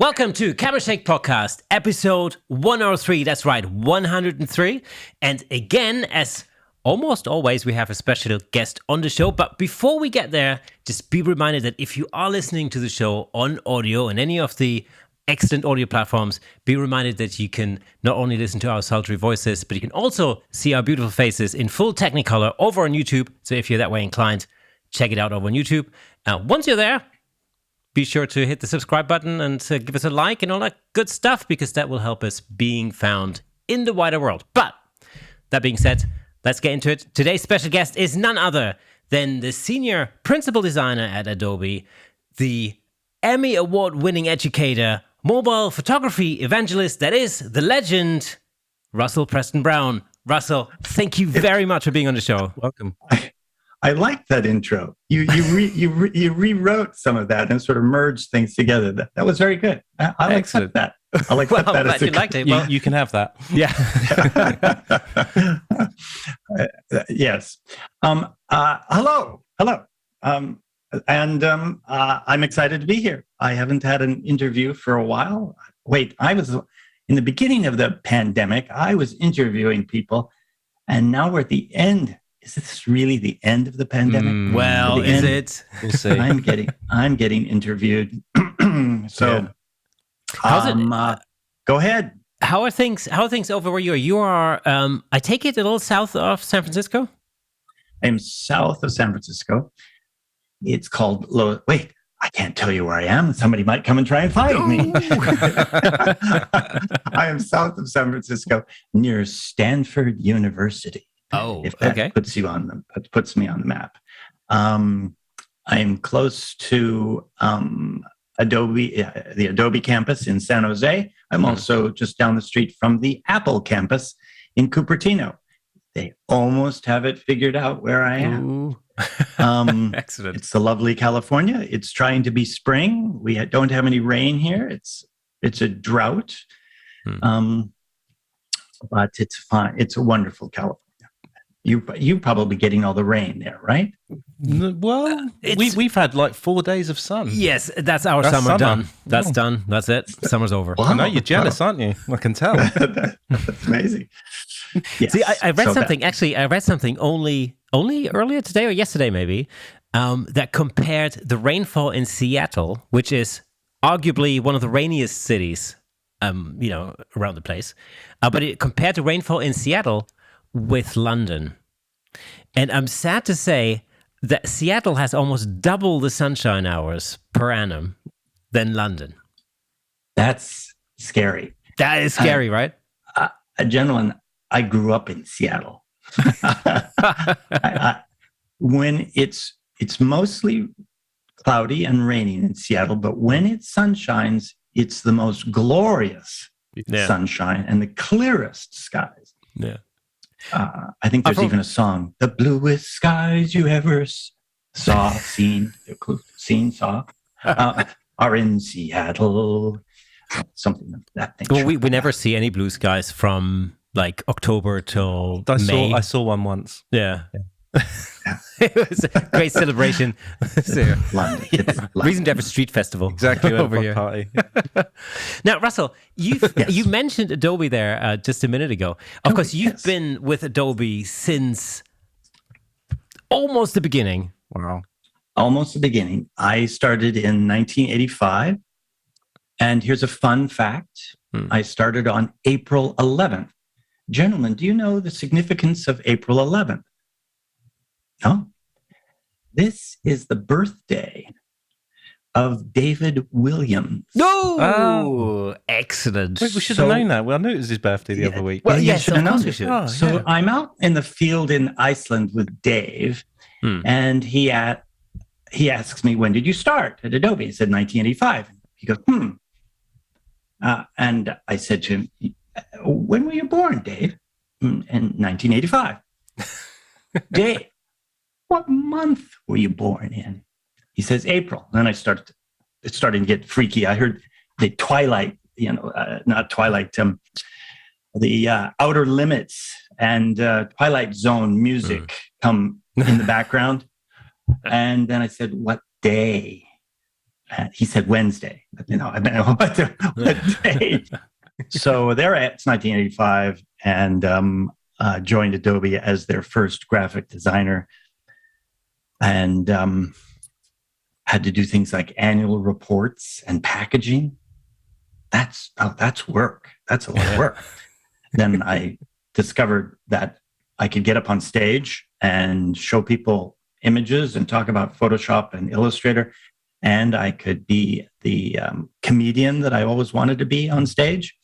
Welcome to Camera Shake Podcast, episode 103. That's right, 103. And again, as almost always, we have a special guest on the show. But before we get there, just be reminded that if you are listening to the show on audio and any of the excellent audio platforms, be reminded that you can not only listen to our sultry voices, but you can also see our beautiful faces in full Technicolor over on YouTube. So if you're that way inclined, check it out over on YouTube. Once you're there, be sure to hit the subscribe button and give us a like and all that good stuff, because that will help us being found in the wider world. But that being said, let's get into it. Today's special guest is none other than the senior principal designer at Adobe, the Emmy Award winning educator, mobile photography evangelist, that is the legend, Russell Preston Brown. Russell, thank you very much for being on the show. Welcome. I like that intro. You rewrote some of that and sort of merged things together. That was very good. I like that. I like that. I'm glad you liked it. Well, you can have that. Yeah. Yes. Hello. I'm excited to be here. I haven't had an interview for a while. Wait, I was in the beginning of the pandemic. I was interviewing people, and now we're at the end. Is this really the end of the pandemic? Well, is it? We'll see. I'm getting interviewed. So, how's it? Go ahead. How are things over where you are? You are, I take it, a little south of San Francisco? I'm south of San Francisco. It's called Wait, I can't tell you where I am. Somebody might come and try and find me. I am south of San Francisco, near Stanford University. Oh, if that okay. puts me on the map. I'm close to Adobe, the Adobe campus in San Jose. I'm also just down the street from the Apple campus in Cupertino. They almost have it figured out where I am. Excellent. It's a lovely California. It's trying to be spring. We don't have any rain here. It's a drought, but it's fine. It's a wonderful California. You probably getting all the rain there, right? Well, we've had like 4 days of sun. Yes, that's our summer done. That's done. That's it. Summer's over. Wow. I know you're jealous, aren't you? I can tell. That's amazing. Yes. See, I read something. Actually, I read something only earlier today or yesterday, maybe, that compared the rainfall in Seattle, which is arguably one of the rainiest cities, around the place, but it compared the rainfall in Seattle with London. And I'm sad to say that Seattle has almost double the sunshine hours per annum than London. That's scary. That is scary, right? Gentlemen, I grew up in Seattle. When it's mostly cloudy and raining in Seattle, but when it sunshines, it's the most glorious sunshine and the clearest skies. Yeah. I think there's even a song, "The bluest skies you ever saw, are in Seattle." Something of that nature. Well, we never see any blue skies from like October till May. I saw one once. Yeah. It was a great celebration. So, London. reason to have a street festival. Exactly. over here. Party. Now, Russell, you mentioned Adobe there just a minute ago. Of course, you've been with Adobe since almost the beginning. Wow. Almost the beginning. I started in 1985. And here's a fun fact. I started on April 11th. Gentlemen, do you know the significance of April 11th? No? This is the birthday of David Williams. No! Excellent. We should have known that. Well, I knew it was his birthday the other week. Well, you yes, should of have known course we it. should. Oh, So yeah. I'm out in the field in Iceland with Dave, and he asks me, "When did you start at Adobe?" I said, 1985. He goes, and I said to him, "When were you born, Dave?" "In 1985. "Dave, what month were you born in?" He says, "April." Then it's starting to get freaky. I heard the Twilight, not Twilight, the Outer Limits and Twilight Zone music come in the background. And then I said, "What day?" He said Wednesday, but I don't know what day. So it's 1985, and joined Adobe as their first graphic designer, and had to do things like annual reports and packaging. That's work. That's a lot of work. Then I discovered that I could get up on stage and show people images and talk about Photoshop and Illustrator. And I could be the comedian that I always wanted to be on stage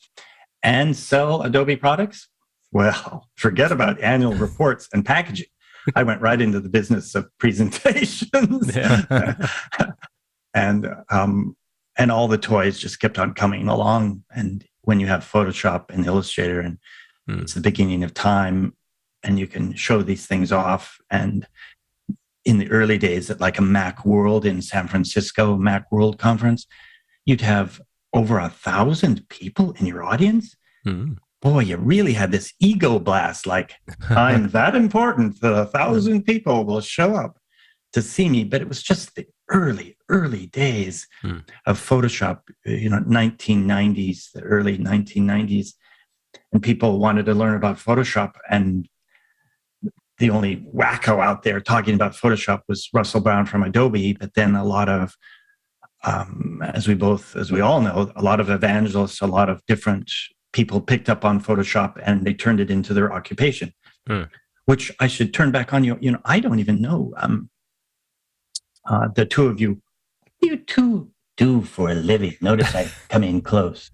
and sell Adobe products. Well, forget about annual reports and packaging. I went right into the business of presentations. And all the toys just kept on coming along. And when you have Photoshop and Illustrator, and it's the beginning of time, and you can show these things off. And in the early days at like a Mac World in San Francisco, Mac World conference, you'd have over 1,000 people in your audience. Boy, you really had this ego blast, like, I'm that important that 1,000 people will show up to see me. But it was just the early days of Photoshop, 1990s, the early 1990s. And people wanted to learn about Photoshop. And the only wacko out there talking about Photoshop was Russell Brown from Adobe. But then a lot of, as we all know, a lot of evangelists, a lot of different people picked up on Photoshop and they turned it into their occupation, which I should turn back on you. I don't even know. The two of you, what do you two do for a living? Notice I come in close.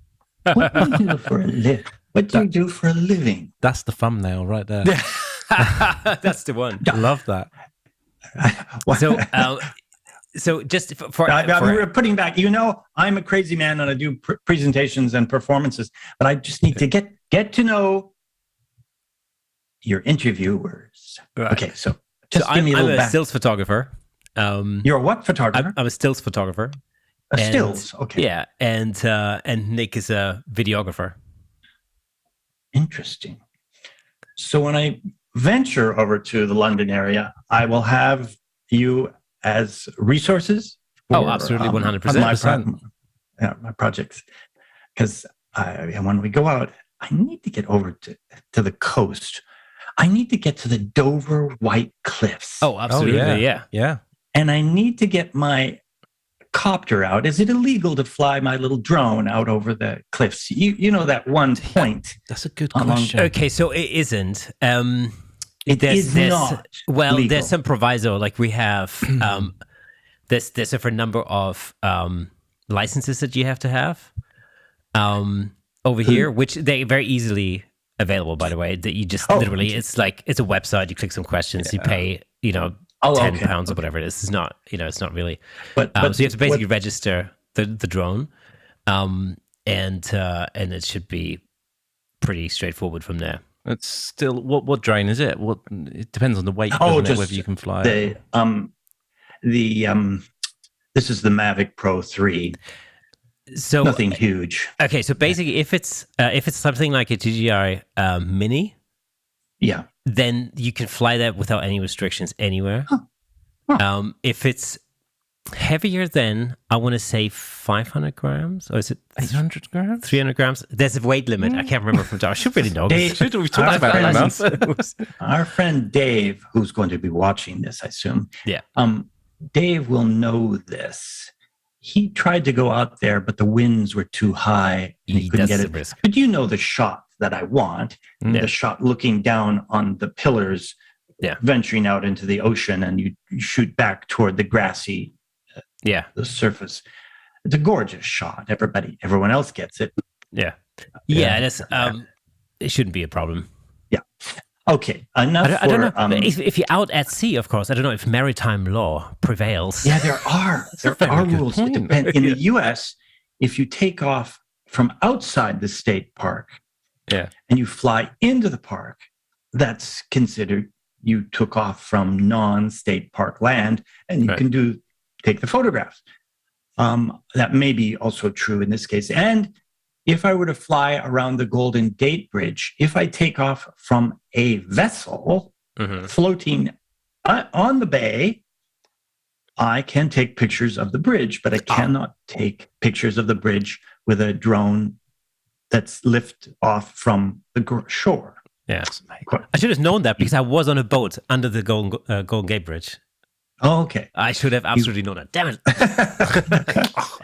What do you do for a living? What do you do for a living? That's the thumbnail right there. That's the one. Love that. So just for we're putting back, I'm a crazy man and I do presentations and performances, but I just need to get to know your interviewers. Right. Okay, so just give me a I'm little a stills photographer. You're a what photographer? I'm a stills photographer. Stills, okay. Yeah, and Nick is a videographer. Interesting. So when I venture over to the London area, I will have you as resources. Absolutely, 100%. My projects. Because when we go out, I need to get over to the coast. I need to get to the Dover White Cliffs. Oh, absolutely, yeah. And I need to get my copter out. Is it illegal to fly my little drone out over the cliffs? You know that one point. That's a good question. Okay, so it isn't. It is not. Well, legal. there's some proviso. Like we have, there's a different number of licenses that you have to have over here, which they very easily available. By the way, that you just literally, it's a website. You click some questions, you pay, £10 or whatever it is. It's not, it's not really. But so you have to basically register the drone, and it should be pretty straightforward from there. It's still what drone is it? It depends on the weight, whether you can fly. This is the Mavic Pro 3. So nothing huge. Okay, so basically, if it's something like a DJI Mini, then you can fly that without any restrictions anywhere. If it's heavier than, I want to say 500 grams, or is it 800 grams? 300 grams? There's a weight limit. I can't remember from. I should really know. Dave, we've talked about it enough. Our friend Dave, who's going to be watching this, I assume. Yeah. Dave will know this. He tried to go out there, but the winds were too high and he couldn't get it. Risk. But you know the shot that I want, the shot looking down on the pillars, venturing out into the ocean, and you shoot back toward the grassy, the surface. It's a gorgeous shot. Everyone else gets it. Yeah. That's it shouldn't be a problem. Yeah. Okay. Enough. I don't know if you're out at sea. Of course, I don't know if maritime law prevails. Yeah, there are rules that depend. In the U.S., if you take off from outside the state park, and you fly into the park, that's considered you took off from non-state park land, and you can take the photographs. That may be also true in this case. And if I were to fly around the Golden Gate Bridge, if I take off from a vessel floating on the bay, I can take pictures of the bridge, but I cannot take pictures of the bridge with a drone that's lift off from the shore. Yeah, I should have known that because I was on a boat under the Golden Gate Bridge. Oh, okay. I should have absolutely known that. Damn it.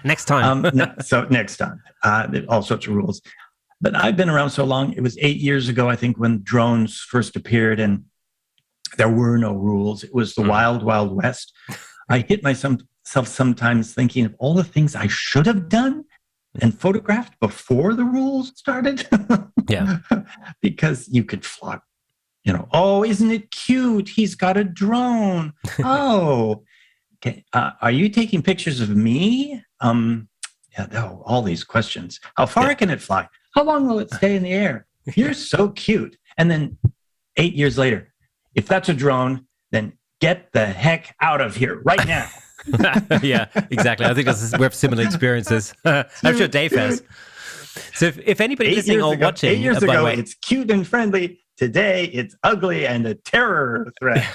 Next time. So next time, all sorts of rules. But I've been around so long. It was 8 years ago, I think, when drones first appeared, and there were no rules. It was the wild, wild west. I hit myself sometimes thinking of all the things I should have done and photographed before the rules started. Yeah. Because you could flock, oh, isn't it cute? He's got a drone. Oh, okay. Are you taking pictures of me? All these questions. How far can it fly? How long will it stay in the air? You're so cute. And then 8 years later, if that's a drone, then get the heck out of here right now. Yeah, exactly. I think we have similar experiences. I'm sure Dave has. So if anybody listening or watching, 8 years ago, it's cute and friendly. Today, it's ugly and a terror threat.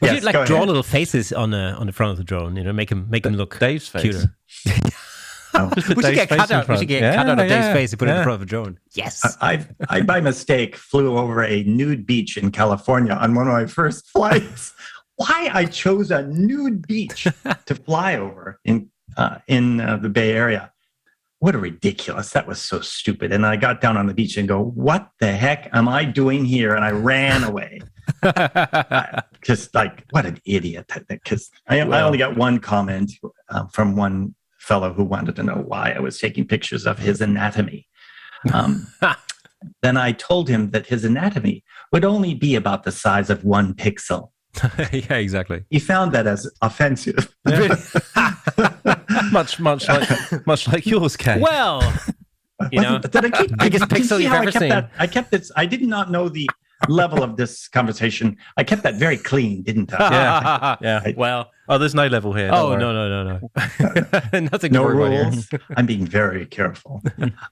Would you draw little faces on the front of the drone? Make him look Dave's face. Cuter. We should get cut out of Dave's face and put it in front of a drone. Yes. I by mistake flew over a nude beach in California on one of my first flights. Why I chose a nude beach to fly over in the Bay Area. What a ridiculous. That was so stupid. And I got down on the beach and go, what the heck am I doing here? And I ran away. Just like, what an idiot. Because I only got one comment from one fellow who wanted to know why I was taking pictures of his anatomy. Then I told him that his anatomy would only be about the size of 1 pixel. Yeah, exactly. He found that as offensive. Yeah. much like yours, Kay. Well, did I keep biggest pixel you've ever seen? I kept this. I did not know the level of this conversation. I kept that very clean, didn't I? Yeah. There's no level here. Oh, no. Nothing. No rules. I'm being very careful.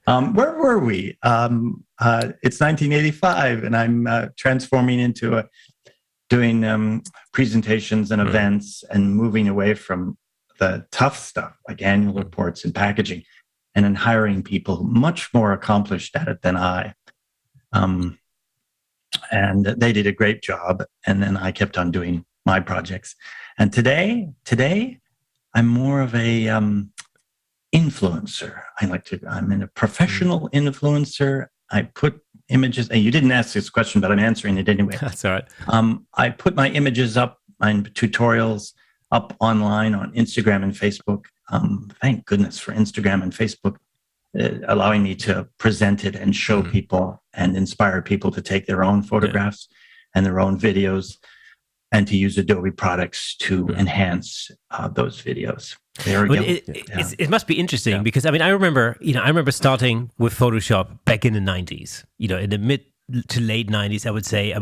Where were we? It's 1985, and I'm transforming into doing presentations and events and moving away from the tough stuff like annual reports and packaging, and then hiring people much more accomplished at it than I. And they did a great job. And then I kept on doing my projects. And today I'm more of a influencer. I'm a professional influencer. I put images, and you didn't ask this question, but I'm answering it anyway. That's all right. I put my images up, my tutorials up online on Instagram and Facebook. Thank goodness for Instagram and Facebook, allowing me to present it and show people and inspire people to take their own photographs and their own videos, and to use Adobe products to enhance those videos. There we go. It must be interesting because I remember starting with Photoshop back in the 90s. In the mid to late 90s, I would say.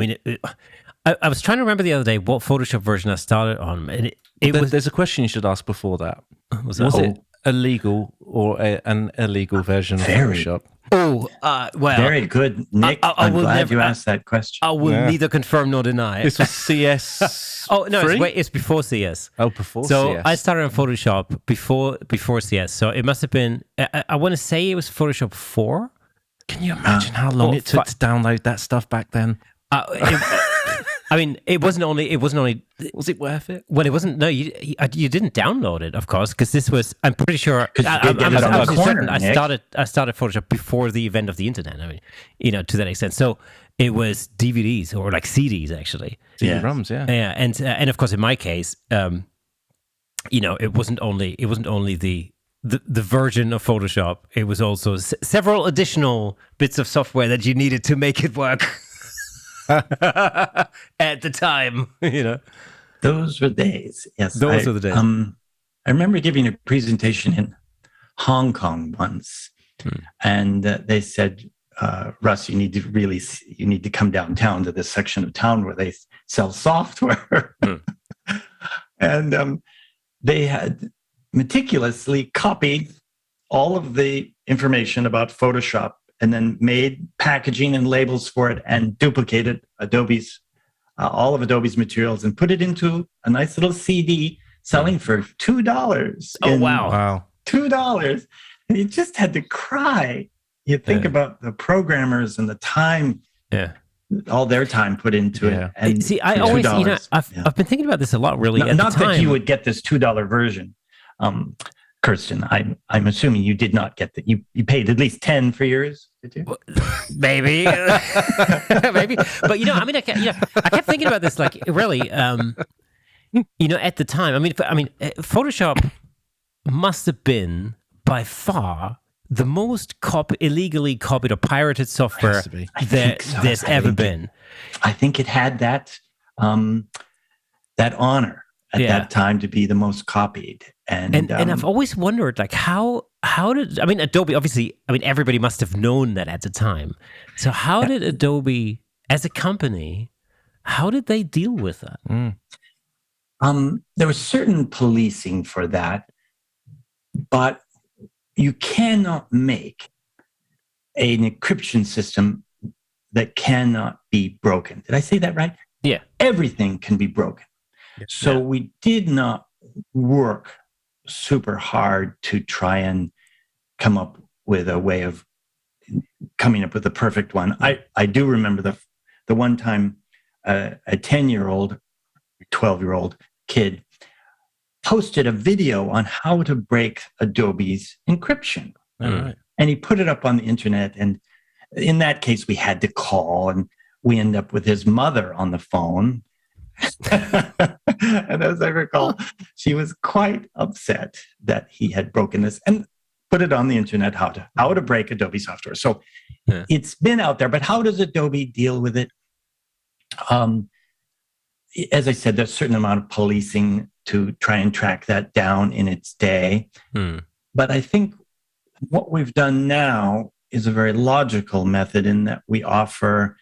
I was trying to remember the other day what Photoshop version I started on, and there's a question you should ask before that. Was it a legal or an illegal version of Photoshop? Very good, Nick. I'm glad you asked that question. I will neither confirm nor deny. This was CS. Oh no, it's before CS. Oh, before CS. So I started on Photoshop before CS. So it must have been. I want to say it was Photoshop 4. Can you imagine how long it took to download that stuff back then? It wasn't only. Was it worth it? Well, it wasn't. No, you didn't download it, of course, because this was. I'm pretty sure. I started Photoshop before the event of the internet. To that extent. So it was DVDs or like CDs actually. CD-ROMs, yeah, and of course in my case, it wasn't only the version of Photoshop. It was also several additional bits of software that you needed to make it work. At the time, those were days. Yes, those were the days. I remember giving a presentation in Hong Kong once, and they said, "Russ, you need to come downtown to this section of town where they sell software." And they had meticulously copied all of the information about Photoshop, and then made packaging and labels for it, and duplicated all of Adobe's materials, and put it into a nice little CD selling for $2. Oh, wow. Wow. $2. And you just had to cry. You think about the programmers and the time, all their time put into it. And see, I for always, $2, I've been thinking about this a lot, really. At not the time. that you would get this $2 version. Kirsten, I'm assuming you did not get that. You paid at least 10 for yours, did you? Maybe, maybe. But I kept thinking about this, like, really, at the time. I mean, Photoshop must have been by far the most illegally copied or pirated software there's ever been. I think it had that honor at that time to be the most copied. And I've always wondered, like, how did Adobe, obviously, everybody must have known that at the time. So how did Adobe, as a company, how did they deal with that? There was certain policing for that, but you cannot make an encryption system that cannot be broken. Did I say that right? Yeah. Everything can be broken. So we did not work super hard to try and come up with a way of coming up with the perfect one. I do remember the one time a 10-year-old, 12-year-old kid posted a video on how to break Adobe's encryption. Right. And he put it up on the internet. And in that case, we had to call, and we end up with his mother on the phone. And as I recall, she was quite upset that he had broken this and put it on the internet, how to break Adobe software. So it's been out there, but how does Adobe deal with it? As I said, there's a certain amount of policing to try and track that down in its day. But I think what we've done now is a very logical method in that we offer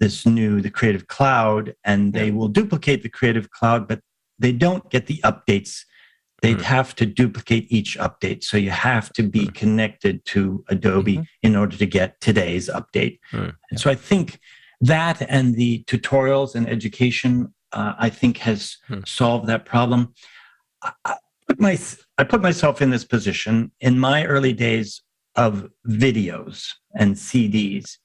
the Creative Cloud, and they will duplicate the Creative Cloud, but they don't get the updates. They'd have to duplicate each update. So you have to be connected to Adobe in order to get today's update. And so I think that and the tutorials and education, I think has solved that problem. I put myself in this position in my early days of videos and CDs.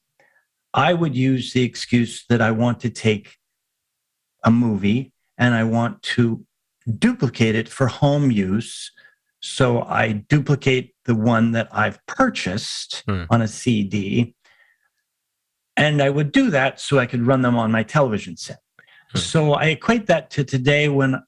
I would use the excuse that I want to take a movie and I want to duplicate it for home use. So I duplicate the one that I've purchased on a CD. And I would do that so I could run them on my television set. So I equate that to today when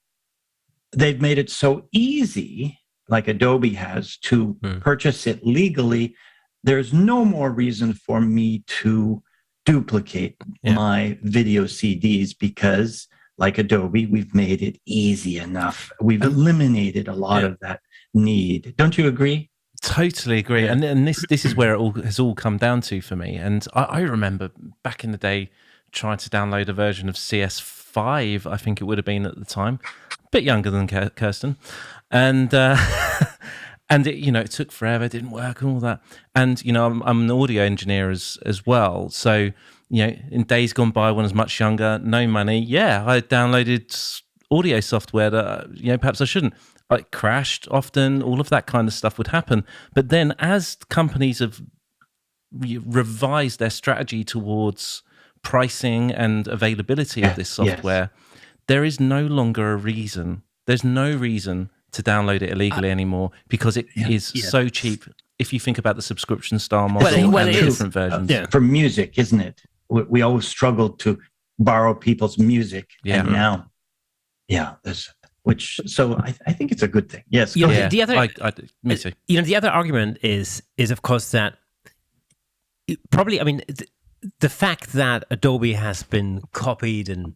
they've made it so easy, like Adobe has, to purchase it legally. There's no more reason for me to duplicate my video CDs because, like Adobe, we've made it easy enough. We've eliminated a lot of that need. Don't you agree? Totally agree. And this is where it all has come down to for me. And I remember back in the day trying to download a version of CS5, I think it would have been at the time. A bit younger than Kirsten. And and it took forever, it didn't work and all that. And I'm an audio engineer as well. So in days gone by when I was much younger, no money, I downloaded audio software that perhaps I shouldn't. It crashed often, all of that kind of stuff would happen. But then as companies have revised their strategy towards pricing and availability of this software, there is no longer a reason. There's no reason to download it illegally anymore because it is so cheap. If you think about the subscription style model and the different versions. For music, isn't it? We always struggled to borrow people's music. And now, so I think it's a good thing. Yes. The other, me too. The other argument is of course that probably, the fact that Adobe has been copied and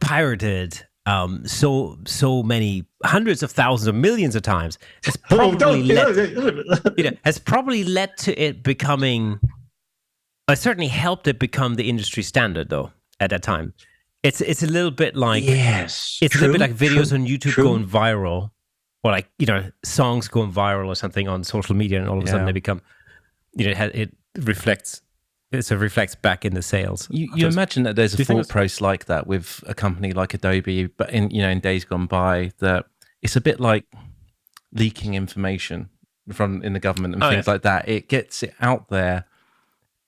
pirated so many hundreds of thousands of millions of times has probably led to it becoming, certainly helped it become the industry standard though at that time. It's a little bit like it's a little bit like videos on YouTube going viral, or like songs going viral or something on social media, and all of a sudden they become it reflects it reflects back in the sales. You imagine that there's a thought process like that with a company like Adobe, but in days gone by, that it's a bit like leaking information from in the government and things like that. It gets it out there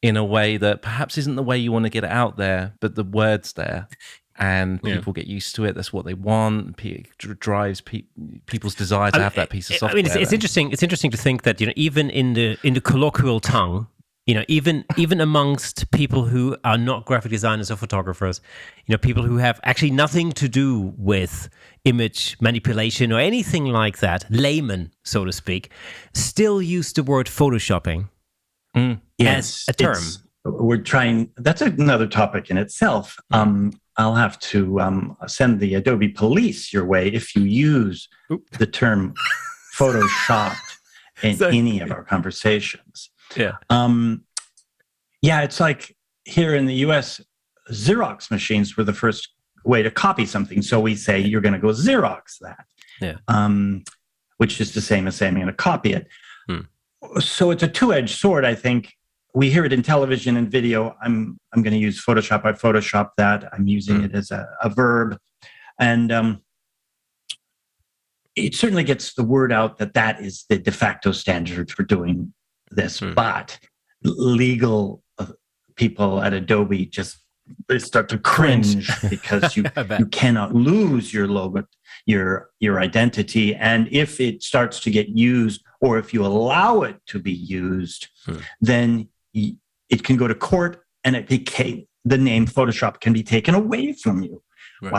in a way that perhaps isn't the way you want to get it out there, but the word's there. And people get used to it. That's what they want. It drives people's desire to have that piece of software. I mean, it's interesting. It's interesting to think that even in the colloquial tongue, even amongst people who are not graphic designers or photographers, people who have actually nothing to do with image manipulation or anything like that, laymen, so to speak, still use the word photoshopping as a term. We're trying. That's another topic in itself. I'll have to send the Adobe police your way if you use the term Photoshopped in any of our conversations. Yeah. It's like here in the US, Xerox machines were the first way to copy something. So we say, you're going to go Xerox that. Yeah. Which is the same as saying I'm going to copy it. So it's a two-edged sword, I think. We hear it in television and video. I'm going to use Photoshop. I Photoshop that. I'm using it as a verb. And it certainly gets the word out that is the de facto standard for doing this. But legal people at Adobe they start to cringe because you cannot lose your logo, your identity. And if it starts to get used, or if you allow it to be used, then it can go to court, and the name Photoshop can be taken away from you. Right.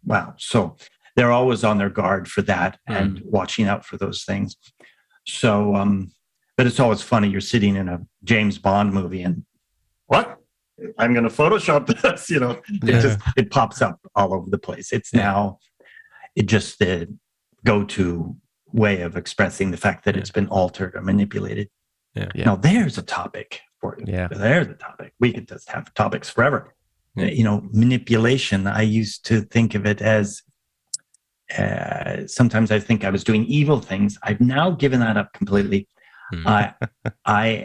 Wow. So they're always on their guard for that and watching out for those things. So, but it's always funny. You're sitting in a James Bond movie and what? I'm going to Photoshop this, it pops up all over the place. It's now just the go-to way of expressing the fact that it's been altered or manipulated. Yeah. Now there's a topic for you. Yeah. There's a topic. We could just have topics forever. Yeah. Manipulation. I used to think of it as sometimes I think I was doing evil things. I've now given that up completely. I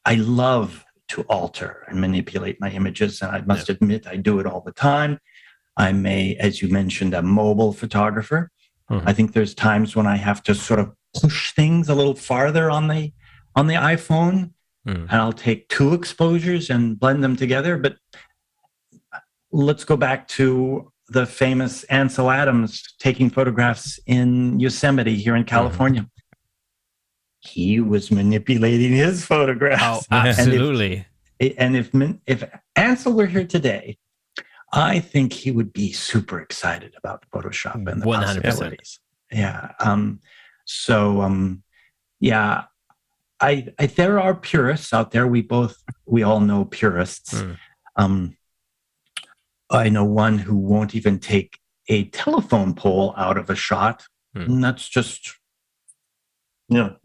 love to alter and manipulate my images, and I must admit I do it all the time. I'm as you mentioned, a mobile photographer. I think there's times when I have to sort of push things a little farther on the iPhone, and I'll take two exposures and blend them together. But let's go back to the famous Ansel Adams taking photographs in Yosemite here in California. He was manipulating his photographs. Oh, absolutely. And if Ansel were here today, I think he would be super excited about Photoshop and the 100%. Possibilities. Yeah. There are purists out there. We all know purists. I know one who won't even take a telephone pole out of a shot. And that's just, no.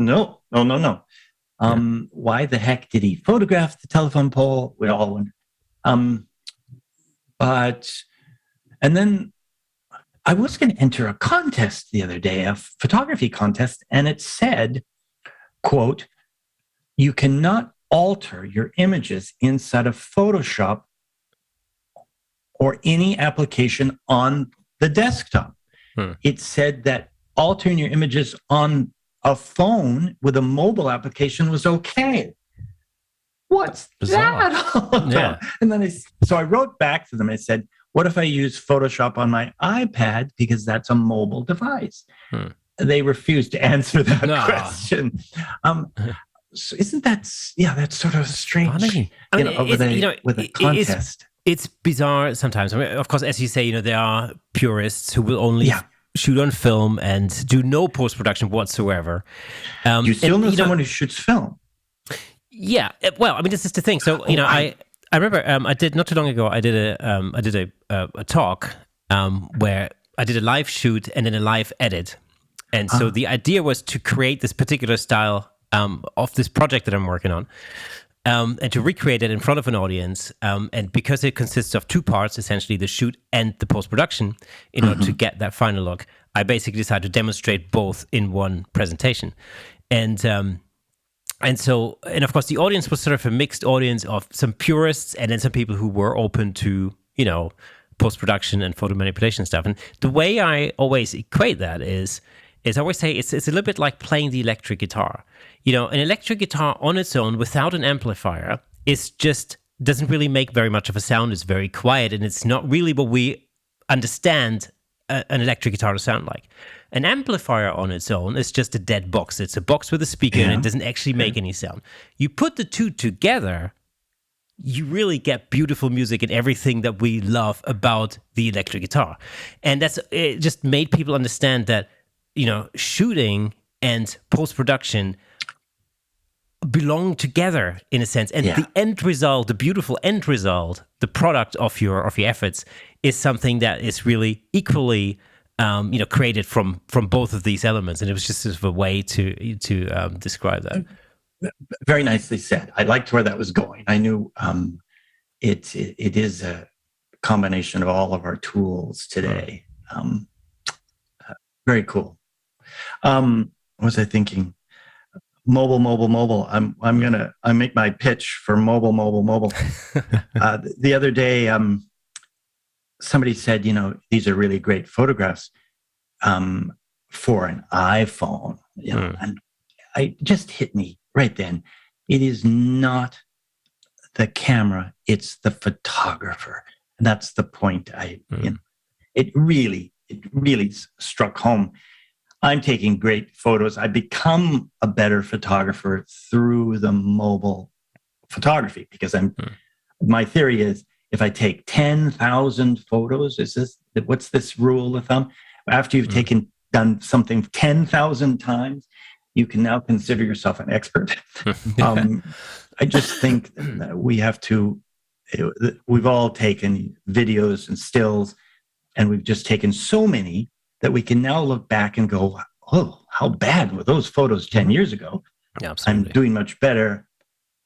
Why the heck did he photograph the telephone pole? We all wonder. And then I was going to enter a contest the other day, a photography contest, and it said, quote, you cannot alter your images inside of Photoshop or any application on the desktop. It said that altering your images on a phone with a mobile application was okay. What's bizarre. That all about? Yeah. And then I wrote back to them. I said, what if I use Photoshop on my iPad because that's a mobile device? They refused to answer that question. So isn't that's sort of strange? Funny. With a contest. It's bizarre sometimes. I mean, of course, as you say, there are purists who will only shoot on film and do no post-production whatsoever. You still know someone who shoots film. Yeah, well, I mean, this is the thing. So, I remember I did not too long ago. I did a talk where I did a live shoot and then a live edit, and so the idea was to create this particular style of this project that I'm working on, and to recreate it in front of an audience. And because it consists of two parts, essentially the shoot and the post production, in order to get that final look, I basically decided to demonstrate both in one presentation, and And so, and of course, the audience was sort of a mixed audience of some purists and then some people who were open to, post-production and photo manipulation stuff. And the way I always equate that is I always say it's a little bit like playing the electric guitar. An electric guitar on its own without an amplifier is just doesn't really make very much of a sound. It's very quiet, and it's not really what we understand an electric guitar to sound like. An amplifier on its own is just a dead box. It's a box with a speaker, and it doesn't actually make any sound. You put the two together, you really get beautiful music and everything that we love about the electric guitar. And it just made people understand that, shooting and post-production belong together in a sense. And the end result, the beautiful end result, the product of your efforts is something that is really equally created from both of these elements. And it was just sort of a way to describe that. Very nicely said. I liked where that was going. I knew it is a combination of all of our tools today. Very cool. What was I thinking? Mobile. I make my pitch for mobile. The other day, somebody said, these are really great photographs for an iPhone. And it just hit me right then. It is not the camera; it's the photographer. And that's the point. It really struck home. I'm taking great photos. I become a better photographer through the mobile photography because my theory is if I take 10,000 photos, what's this rule of thumb? After you've done something 10,000 times, you can now consider yourself an expert. I just think that we've all taken videos and stills, and we've just taken so many that we can now look back and go, oh, how bad were those photos 10 years ago? Yeah, absolutely. I'm doing much better.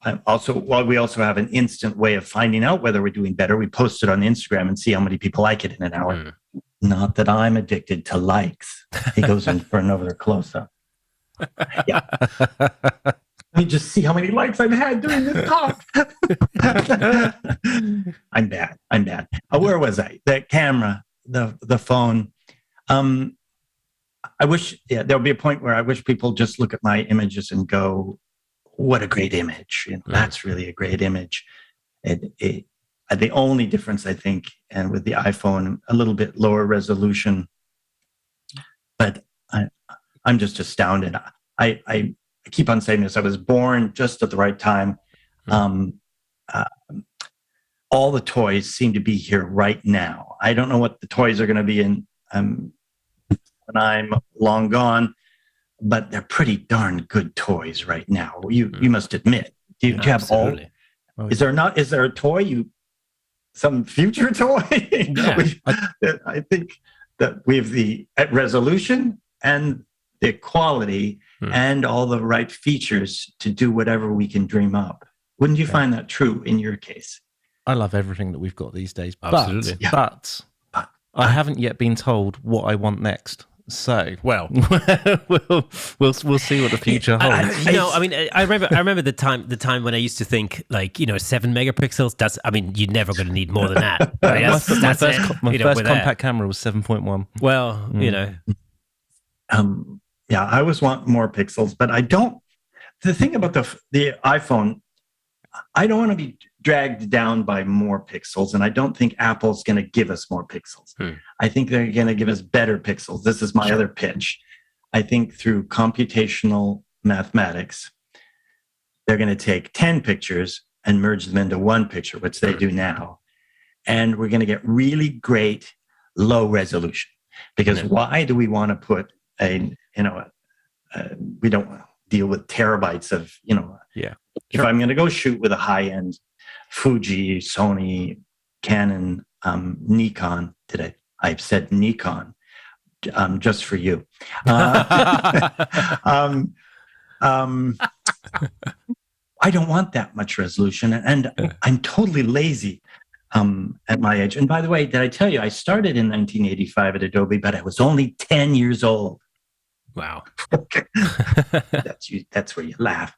We also have an instant way of finding out whether we're doing better. We post it on Instagram and see how many people like it in an hour. Not that I'm addicted to likes. He goes in for another close-up. Yeah. Let me just see how many likes I've had during this talk. I'm bad. Where was I? The camera, the phone. I wish there'll be a point where I wish people just look at my images and go, what a great image. That's really a great image. The only difference, I think, and with the iPhone, a little bit lower resolution, but I'm just astounded. I keep on saying this. I was born just at the right time. All the toys seem to be here right now. I don't know what the toys are going to be in when I'm long gone, but they're pretty darn good toys right now. You must admit. Do you have all? Is there a toy? Some future toy? Yeah. I think that we have the resolution and the quality and all the right features to do whatever we can dream up. Wouldn't you find that true in your case? I love everything that we've got these days. Absolutely. But I haven't yet been told what I want next. So, well, we'll see what the future holds. I remember the time when I used to think 7 megapixels. You're never going to need more than that. Right? My first compact camera was 7.1. Well, I always want more pixels, but I don't. The thing about the iPhone, I don't want to be dragged down by more pixels, and I don't think Apple's going to give us more pixels. I think they're going to give us better pixels. This is my other pitch. I think through computational mathematics, they're going to take 10 pictures and merge them into one picture, which they do now. And we're going to get really great low resolution. Because why do we want to put we don't want to deal with terabytes of, If I'm going to go shoot with a high-end Fuji, Sony, Canon, Nikon, I've said Nikon, just for you. I don't want that much resolution, and I'm totally lazy at my age. And by the way, did I tell you, I started in 1985 at Adobe, but I was only 10 years old. Wow. That's where you laugh.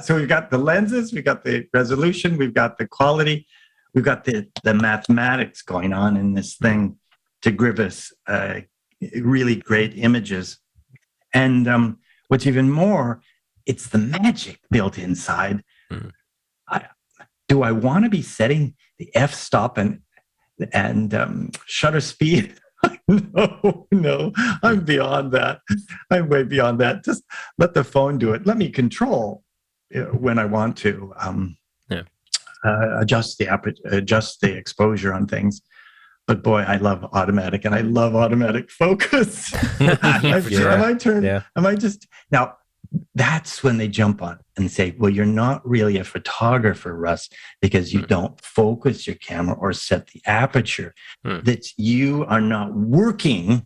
So we've got the lenses, we've got the resolution, we've got the quality, we've got the mathematics going on in this thing to give us really great images. And what's even more, it's the magic built inside. Do I want to be setting the f-stop and shutter speed? No, I'm beyond that. I'm way beyond that. Just let the phone do it. Let me control when I want to adjust the exposure on things. But boy, I love automatic, and I love automatic focus. I might just now. That's when they jump on and say, well, you're not really a photographer, Russ, because you don't focus your camera or set the aperture. That you are not working,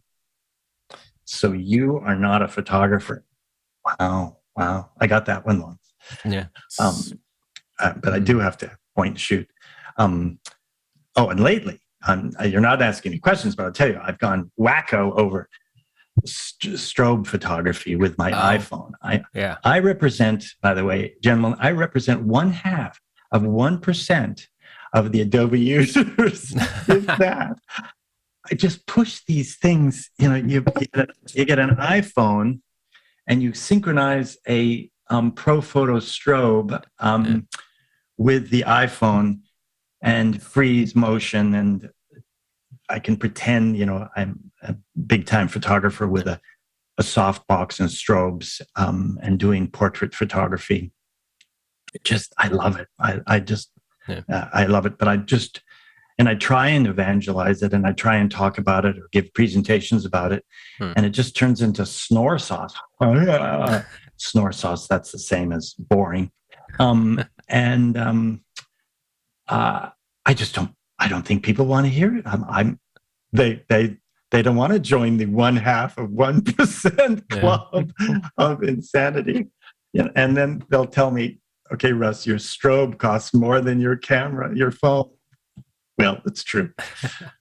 so you are not a photographer. Wow. I got that one once. Yeah. But I do have to point and shoot. And lately, you're not asking me questions, but I'll tell you, I've gone wacko over strobe photography with my iPhone. I represent, by the way, gentlemen, I represent 0.5% of the Adobe users. If that, I just push these things. You get an iPhone, and you synchronize a Pro Photo strobe with the iPhone and freeze motion, and I can pretend, I'm a big time photographer with a softbox and strobes and doing portrait photography. I love it. I love it. But I try and evangelize it, and I try and talk about it or give presentations about it. And it just turns into snore sauce. Snore sauce, that's the same as boring. I don't think people want to hear it. They don't want to join the 0.5% club of insanity. And then they'll tell me, okay, Russ, your strobe costs more than your camera, your phone. Well, it's true.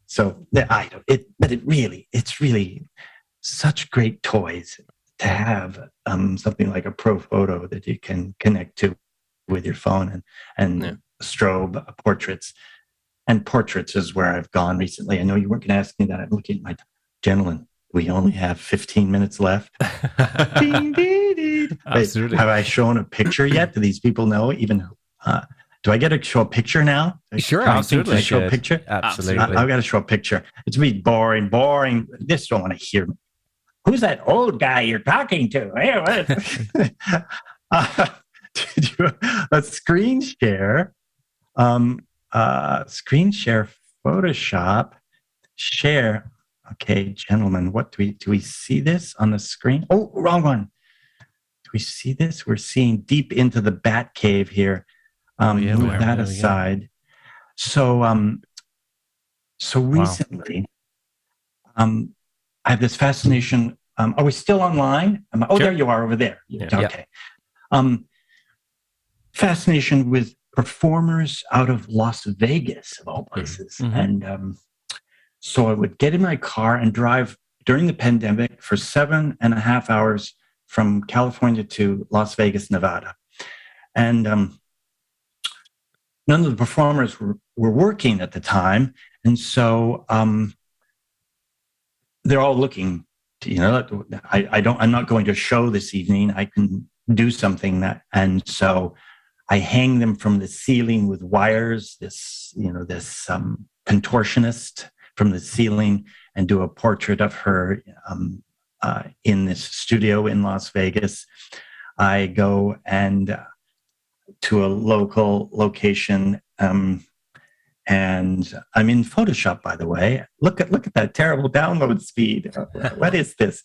So it's really such great toys to have something like a Pro Photo that you can connect to with your phone and strobe portraits. And portraits is where I've gone recently. I know you weren't going to ask me that. I'm looking at my gentlemen. We only have 15 minutes left. Absolutely. Have I shown a picture yet? Do these people know even? Do I get to show a picture now? Sure, absolutely. Show a picture? Absolutely. I've got to show a picture. It's me boring. This don't want to hear me. Who's that old guy you're talking to? A screen share. Screen share Photoshop share. Okay, gentlemen, what do we see this on the screen? Oh, wrong one. Do we see this? We're seeing deep into the bat cave here. Move that aside. So recently, I have this fascination. Are we still online? Sure. There you are over there. Okay. Fascination with performers out of Las Vegas, of all places. And so I would get in my car and drive during the pandemic for 7.5 hours from California to Las Vegas, Nevada. And none of the performers were working at the time. And so they're all looking to, I'm not going to show this evening. I can do something and so I hang them from the ceiling with wires, this contortionist from the ceiling, and do a portrait of her in this studio in Las Vegas. I go to a local location, and I'm in Photoshop, by the way. Look at that terrible download speed. What is this?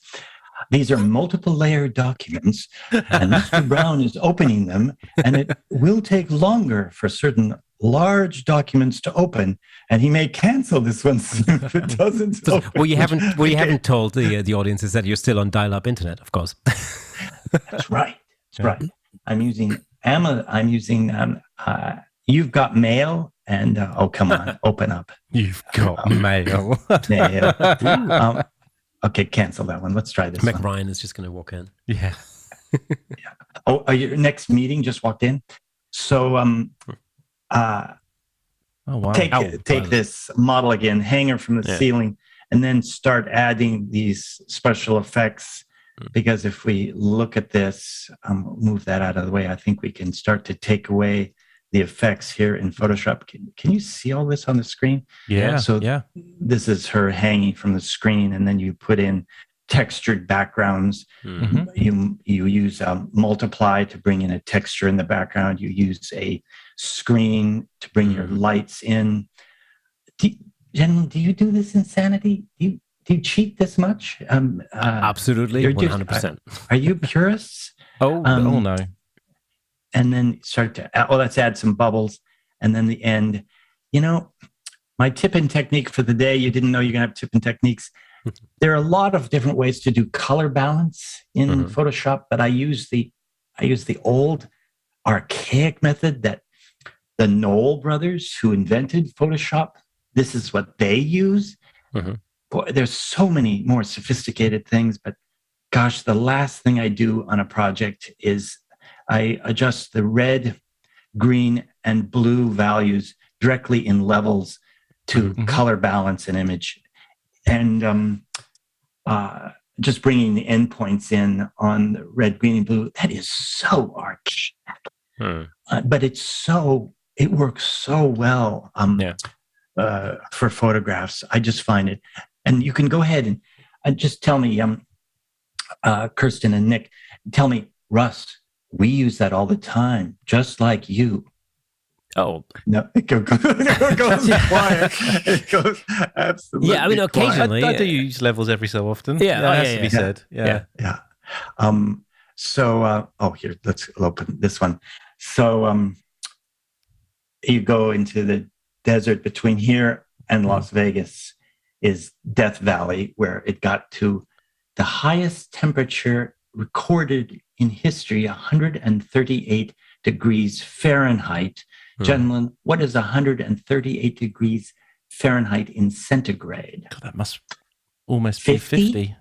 These are multiple layer documents, and Mr. Brown is opening them, and it will take longer for certain large documents to open, and he may cancel this one soon if it doesn't open. Well, you haven't told the audience is that you're still on dial-up internet, of course. That's right. I'm using You've Got Mail, and come on, open up. You've got mail. Okay, cancel that one. Let's try this Meg one. Ryan is just going to walk in. Yeah. Oh, your next meeting just walked in. So Oh wow. take this model again, hanger from the ceiling, and then start adding these special effects. Because if we look at this, move that out of the way, I think we can start to take away the effects here in Photoshop. Can you see all this on the screen? Yeah. So this is her hanging from the screen, and then you put in textured backgrounds. You use multiply to bring in a texture in the background. You use a screen to bring your lights in. Gentlemen, do you do this insanity? Do you cheat this much? Absolutely, 100%. Are you purists? Oh no. And then start to, let's add some bubbles. And then the end. My tip-in technique for the day, you didn't know you're going to have tip-in techniques. There are a lot of different ways to do color balance in Photoshop, but I use the old archaic method that the Knoll brothers, who invented Photoshop, this is what they use. Boy, there's so many more sophisticated things, but gosh, the last thing I do on a project is I adjust the red, green, and blue values directly in levels to color balance an image. And just bringing the endpoints in on the red, green, and blue, that is so archaic. But it works so well for photographs. I just find it. And you can go ahead and just tell me, Kersten and Nick, tell me, Russ, we use that all the time, just like you. Oh no! It goes quiet. It goes absolutely. Yeah, I mean, occasionally I do use levels every so often. Yeah, that has to be said. Yeah. So, here, let's open this one. So, you go into the desert between here and Las Vegas is Death Valley, where it got to the highest temperature recorded in history, 138 degrees Fahrenheit. Gentlemen, what is 138 degrees Fahrenheit in centigrade? God, that must almost be 50.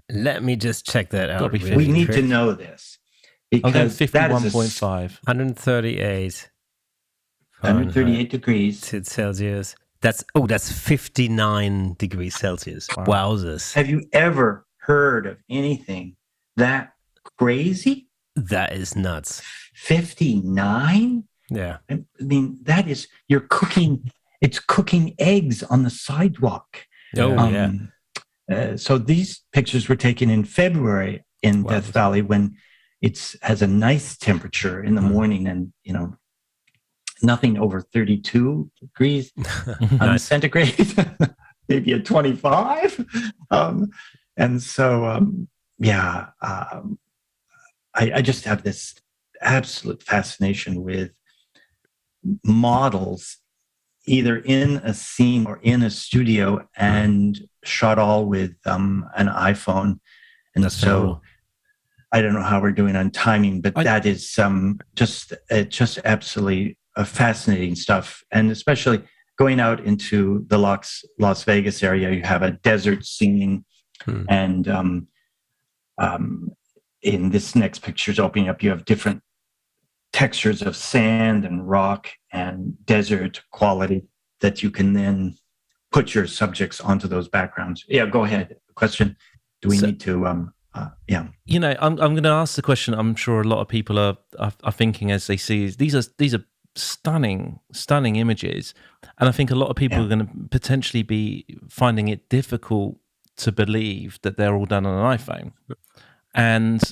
Let me just check that out. Really we need to know this. Because 51.5. 138 degrees Celsius. That's 59 degrees Celsius. Wow. Have Wowzers. you ever heard of anything that crazy? That is nuts. 59? Yeah. I mean, that is, it's cooking eggs on the sidewalk. So these pictures were taken in February in Death Valley when it has a nice temperature in the morning, and nothing over 32 degrees centigrade, maybe at 25. And so, I just have this absolute fascination with models, either in a scene or in a studio, and shot all with an iPhone. And That's so cool. I don't know how we're doing on timing, but that is just absolutely fascinating stuff. And especially going out into the Las Vegas area, you have a desert scene, and in this next picture is opening up, you have different textures of sand and rock and desert quality that you can then put your subjects onto those backgrounds. Yeah, go ahead. Question. Do we need to? I'm going to ask the question. I'm sure a lot of people are thinking as they see these are stunning images, and I think a lot of people are going to potentially be finding it difficult to believe that they're all done on an iPhone, and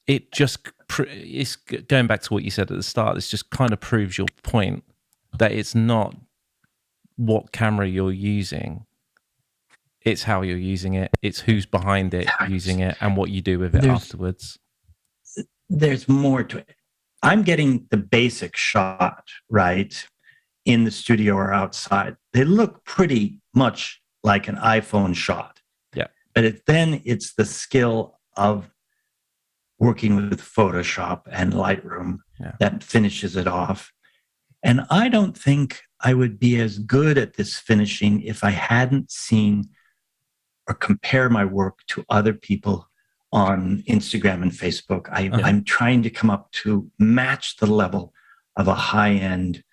it just it's going back to what you said at the start. This just kind of proves your point that it's not what camera you're using, it's how you're using it, it's who's behind it using it, and what you do with it afterwards. There's more to it. I'm getting the basic shot right in the studio or outside. They look pretty much like an iPhone shot. Yeah. But then it's the skill of working with Photoshop and Lightroom that finishes it off. And I don't think I would be as good at this finishing if I hadn't seen or compare my work to other people on Instagram and Facebook. I'm trying to come up to match the level of a high-end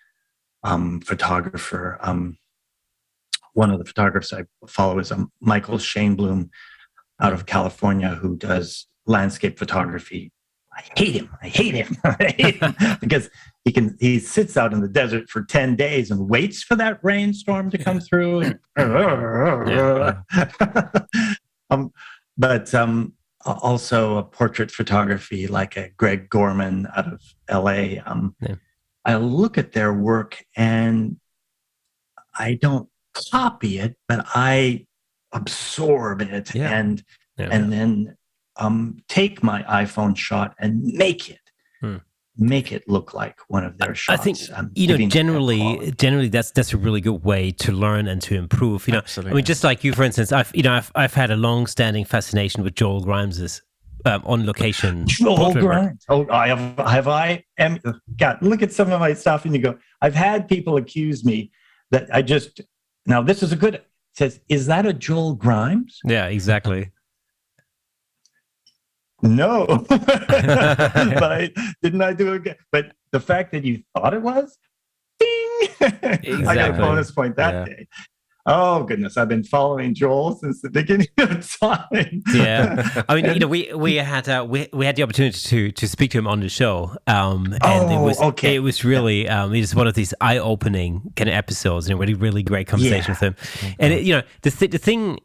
photographer. One of the photographers I follow is Michael Shainbloom out of California, who does landscape photography. I hate him because he sits out in the desert for 10 days and waits for that rainstorm to come through. But also a portrait photography like a Greg Gorman out of LA. I look at their work and I don't copy it, but I absorb it and then take my iPhone shot and make it look like one of their shots. I think generally that's a really good way to learn and to improve. Absolutely. I mean, just like you, for instance, I've had a long-standing fascination with Joel Grimes's on location. Joel Grimes. Oh, God, look at some of my stuff and you go, I've had people accuse me that now this is it says, is that a Joel Grimes? Yeah, exactly. No, but didn't I do it? But the fact that you thought it was, ding! Exactly. I got a bonus point that day. Oh goodness, I've been following Joel since the beginning of time. Yeah, I mean, we had the opportunity to speak to him on the show, and it was really it was one of these eye-opening kind of episodes, and a really great conversation with him. And the thing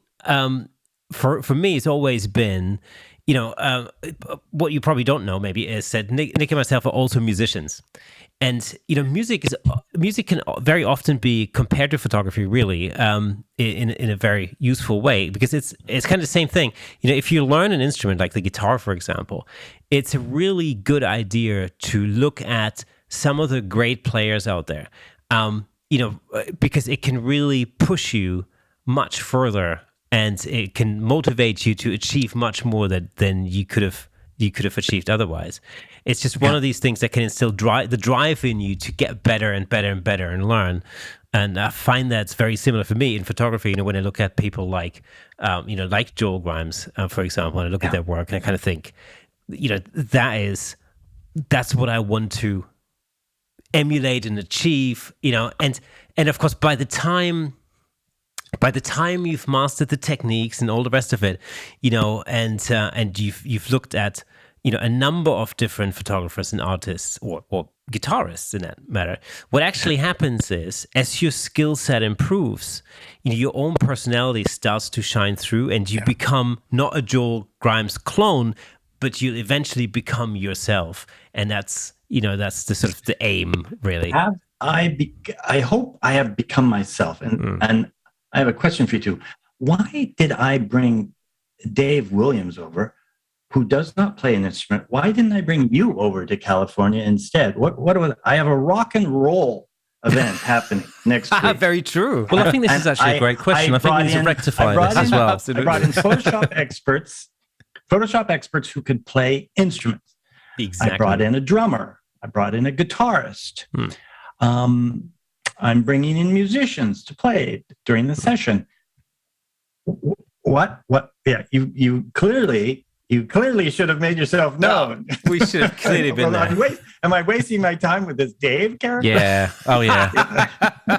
for me has always been, what you probably don't know maybe is that Nick and myself are also musicians. And music can very often be compared to photography, really, in a very useful way, because it's kind of the same thing. If you learn an instrument like the guitar, for example, it's a really good idea to look at some of the great players out there, because it can really push you much further, and it can motivate you to achieve much more than you could have achieved otherwise. It's just one of these things that can instill the drive in you to get better and better and better and learn. And I find that's very similar for me in photography. When I look at people like Joel Grimes, for example, and I look at their work and I kind of think, that's what I want to emulate and achieve. And of course, by the time you've mastered the techniques and all the rest of it, and you've looked at a number of different photographers and artists or guitarists in that matter, what actually happens is, as your skill set improves, your own personality starts to shine through, and you become not a Joel Grimes clone, but you eventually become yourself, and that's the sort of the aim, really. I hope I have become myself, and I have a question for you too. Why did I bring Dave Williams over, who does not play an instrument? Why didn't I bring you over to California instead? What was I have a rock and roll event happening next week. Very true. Well, I think this is actually a great question. I think we need to rectify this as well. I brought in Photoshop experts who could play instruments. Exactly. I brought in a drummer. I brought in a guitarist. I'm bringing in musicians to play during the session. What? Yeah, you clearly should have made yourself known. We should have clearly been there. Am I wasting my time with this Dave character? Yeah. Oh, yeah.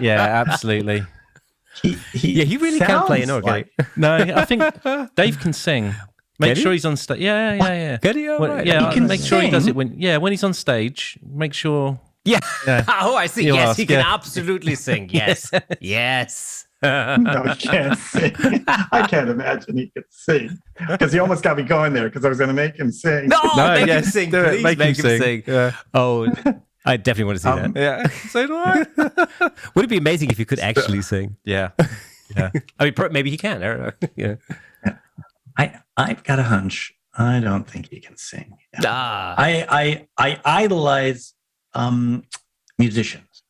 Yeah, absolutely. He really can play an organ. No, I think Dave can sing. Make sure he's on stage. Yeah. Can he? Right. Yeah, he can make sure he does it when he's on stage. Make sure. Yeah. Oh, I see. Yes, he can absolutely sing. Yes. Yes. No, he can't sing. I can't imagine he could sing, because he almost got me going there, because I was going to make him sing. No, make him sing. Please make him sing. Yeah. Oh, I definitely want to see that. Yeah, so do I. Would it be amazing if he could actually sing? Yeah. I mean, maybe he can. I don't know. Yeah. I've got a hunch. I don't think he can sing. Ah. I idolize musicians.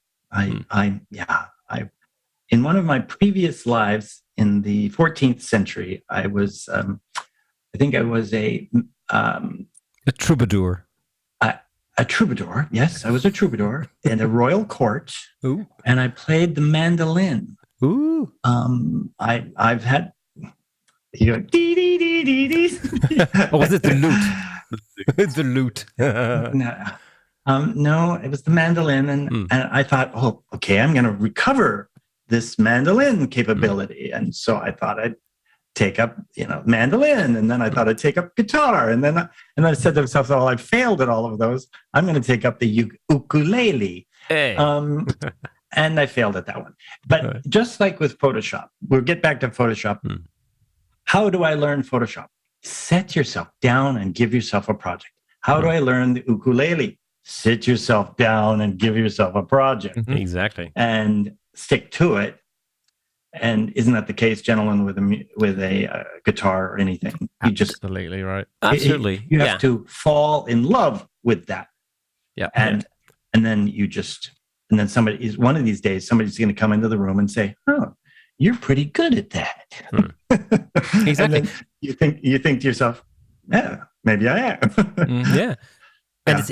In one of my previous lives in the 14th century, I was, I think I was a troubadour. A troubadour, yes, I was a troubadour in a royal court. Ooh. And I played the mandolin. Ooh. I've had You go, dee, dee, dee, dee, dee. Or was it the lute? The lute. No, it was the mandolin. And I thought, oh, okay, I'm going to recover this mandolin capability. And so I thought I'd take up, mandolin. And then I thought I'd take up guitar. And then I said to myself, oh, I failed at all of those. I'm going to take up the ukulele. Hey. And I failed at that one. But just like with Photoshop, we'll get back to Photoshop. How do I learn Photoshop? Set yourself down and give yourself a project. How do I learn the ukulele? Sit yourself down and give yourself a project. Exactly. And stick to it. And isn't that the case, gentlemen, with a guitar or anything? You just Absolutely right. Absolutely. You have to fall in love with that. Yeah. And then and then one of these days, somebody's going to come into the room and say, "Oh, you're pretty good at that." Exactly. And then you think to yourself, "Yeah, maybe I am." Yeah. And it's,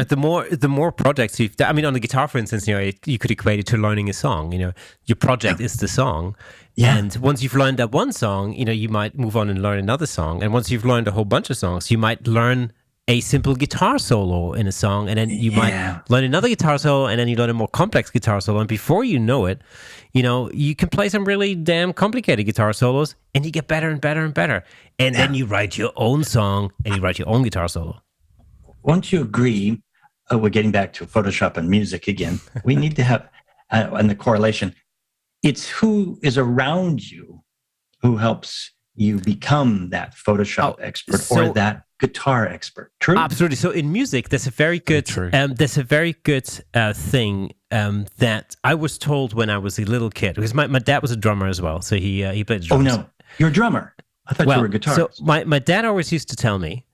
the more projects you've done, I mean, on the guitar, for instance, you could equate it to learning a song. Your project is the song. Yeah. And once you've learned that one song, you might move on and learn another song. And once you've learned a whole bunch of songs, you might learn a simple guitar solo in a song. And then you might learn another guitar solo, and then you learn a more complex guitar solo. And before you know it, you can play some really damn complicated guitar solos, and you get better and better and better. And then you write your own song, and you write your own guitar solo. Won't you agree? We're getting back to Photoshop and music again. We need to have, and the correlation. It's who is around you who helps you become that Photoshop expert or that guitar expert. True, absolutely. So in music, there's a very good, thing that I was told when I was a little kid, because my dad was a drummer as well, so he played drums. Oh no, you're a drummer. I thought you were a guitarist. So my dad always used to tell me,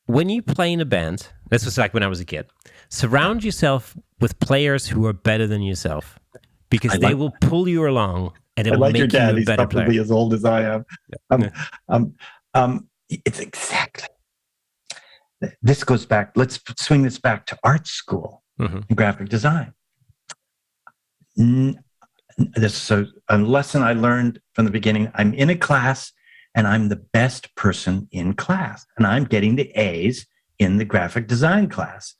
when you play in a band, this was like when I was a kid, surround yourself with players who are better than yourself, because they will pull you along and it will make you a better player. He's probably as old as I am. It's exactly. This goes back. Let's swing this back to art school and graphic design. This is a lesson I learned from the beginning. I'm in a class, and I'm the best person in class. And I'm getting the A's in the graphic design class.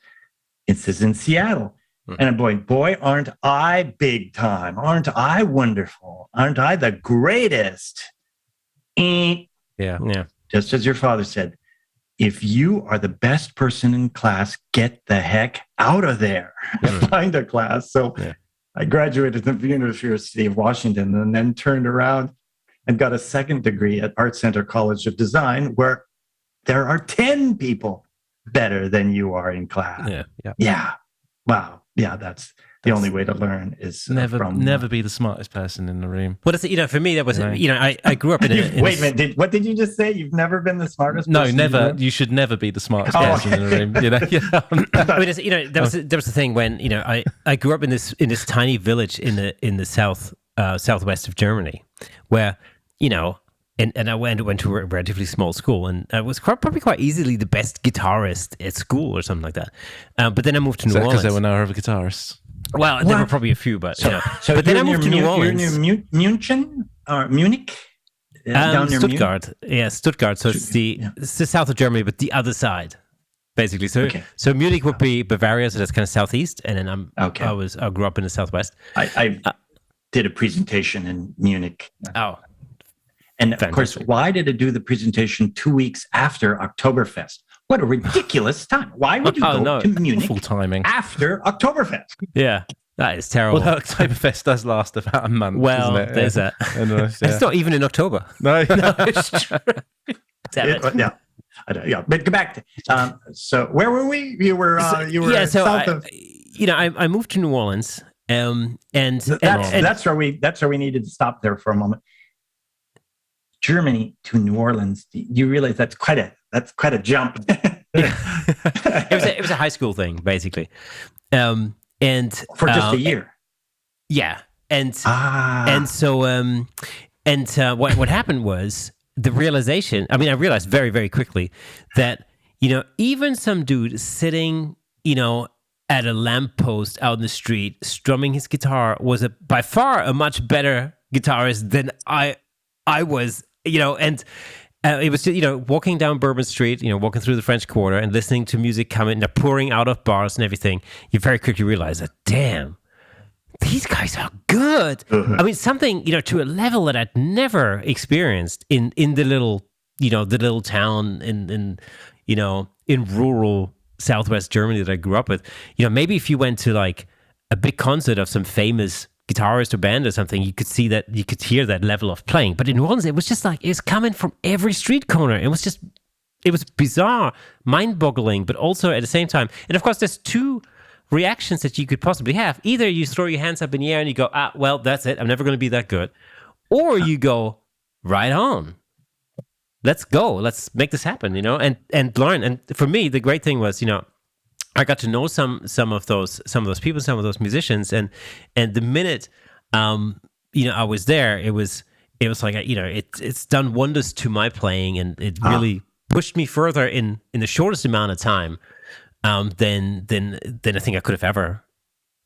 This is in Seattle. And I'm going, boy, aren't I big time? Aren't I wonderful? Aren't I the greatest? Yeah. Just as your father said, if you are the best person in class, get the heck out of there. Find a class. So I graduated from the University of Washington and then turned around and got a second degree at Art Center College of Design, where there are 10 people better than you are in class. Yeah. Wow. Yeah, that's the only way to learn is never be the smartest person in the room. Well, for me, that was, I grew up in a... Wait a minute, what did you just say? You've never been the smartest person? No, never. You should never be the smartest person in the room. I mean, there was the thing when, I grew up in this tiny village in the southwest of Germany, where, and I went to a relatively small school, and I was probably quite easily the best guitarist at school or something like that. But then I moved to New Orleans. Because there were no other guitarists. Well, there were probably a few, but but then I moved to New Orleans. You're near Munich? Down near Stuttgart. Yeah, Stuttgart. So it's the south of Germany, but the other side, basically. So Munich would be Bavaria, so that's kind of southeast, and then I grew up in the southwest. I did a presentation in Munich. Oh. And of course, why did it do the presentation 2 weeks after Oktoberfest? What a ridiculous time. Why would you go to Munich full timing after Oktoberfest? Yeah, that is terrible. Well, Oktoberfest does last about a month, well, doesn't it? There's that. It's not even in October. No, it's true. Damn it. Yeah, but go back to, so where were we? You were south of... I moved to New Orleans, and that's where we needed to stop there for a moment. Germany to New Orleans. You realize that's quite a jump. It was a high school thing, basically, and for just a year. Yeah, and so what happened was the realization. I mean, I realized very, very quickly that even some dude sitting at a lamppost out in the street strumming his guitar was by far a much better guitarist than I was And it was, walking down Bourbon Street, walking through the French Quarter and listening to music coming, pouring out of bars and everything. You very quickly realize that, damn, these guys are good. I mean, something, to a level that I'd never experienced in the little, the little town in rural Southwest Germany that I grew up with. Maybe if you went to like a big concert of some famous guitarist or band or something, you could hear that level of playing. But in New Orleans, it was just like, it's coming from every street corner. It was bizarre, mind-boggling, but also at the same time. And of course, there's two reactions that you could possibly have. Either you throw your hands up in the air and you go, well, that's it. I'm never going to be that good. Or you go, right on. Let's go. Let's make this happen, and learn. And for me, the great thing was, I got to know some of those people, some of those musicians, and the minute I was there, it was like it's done wonders to my playing, and it really pushed me further in the shortest amount of time than I think I could have ever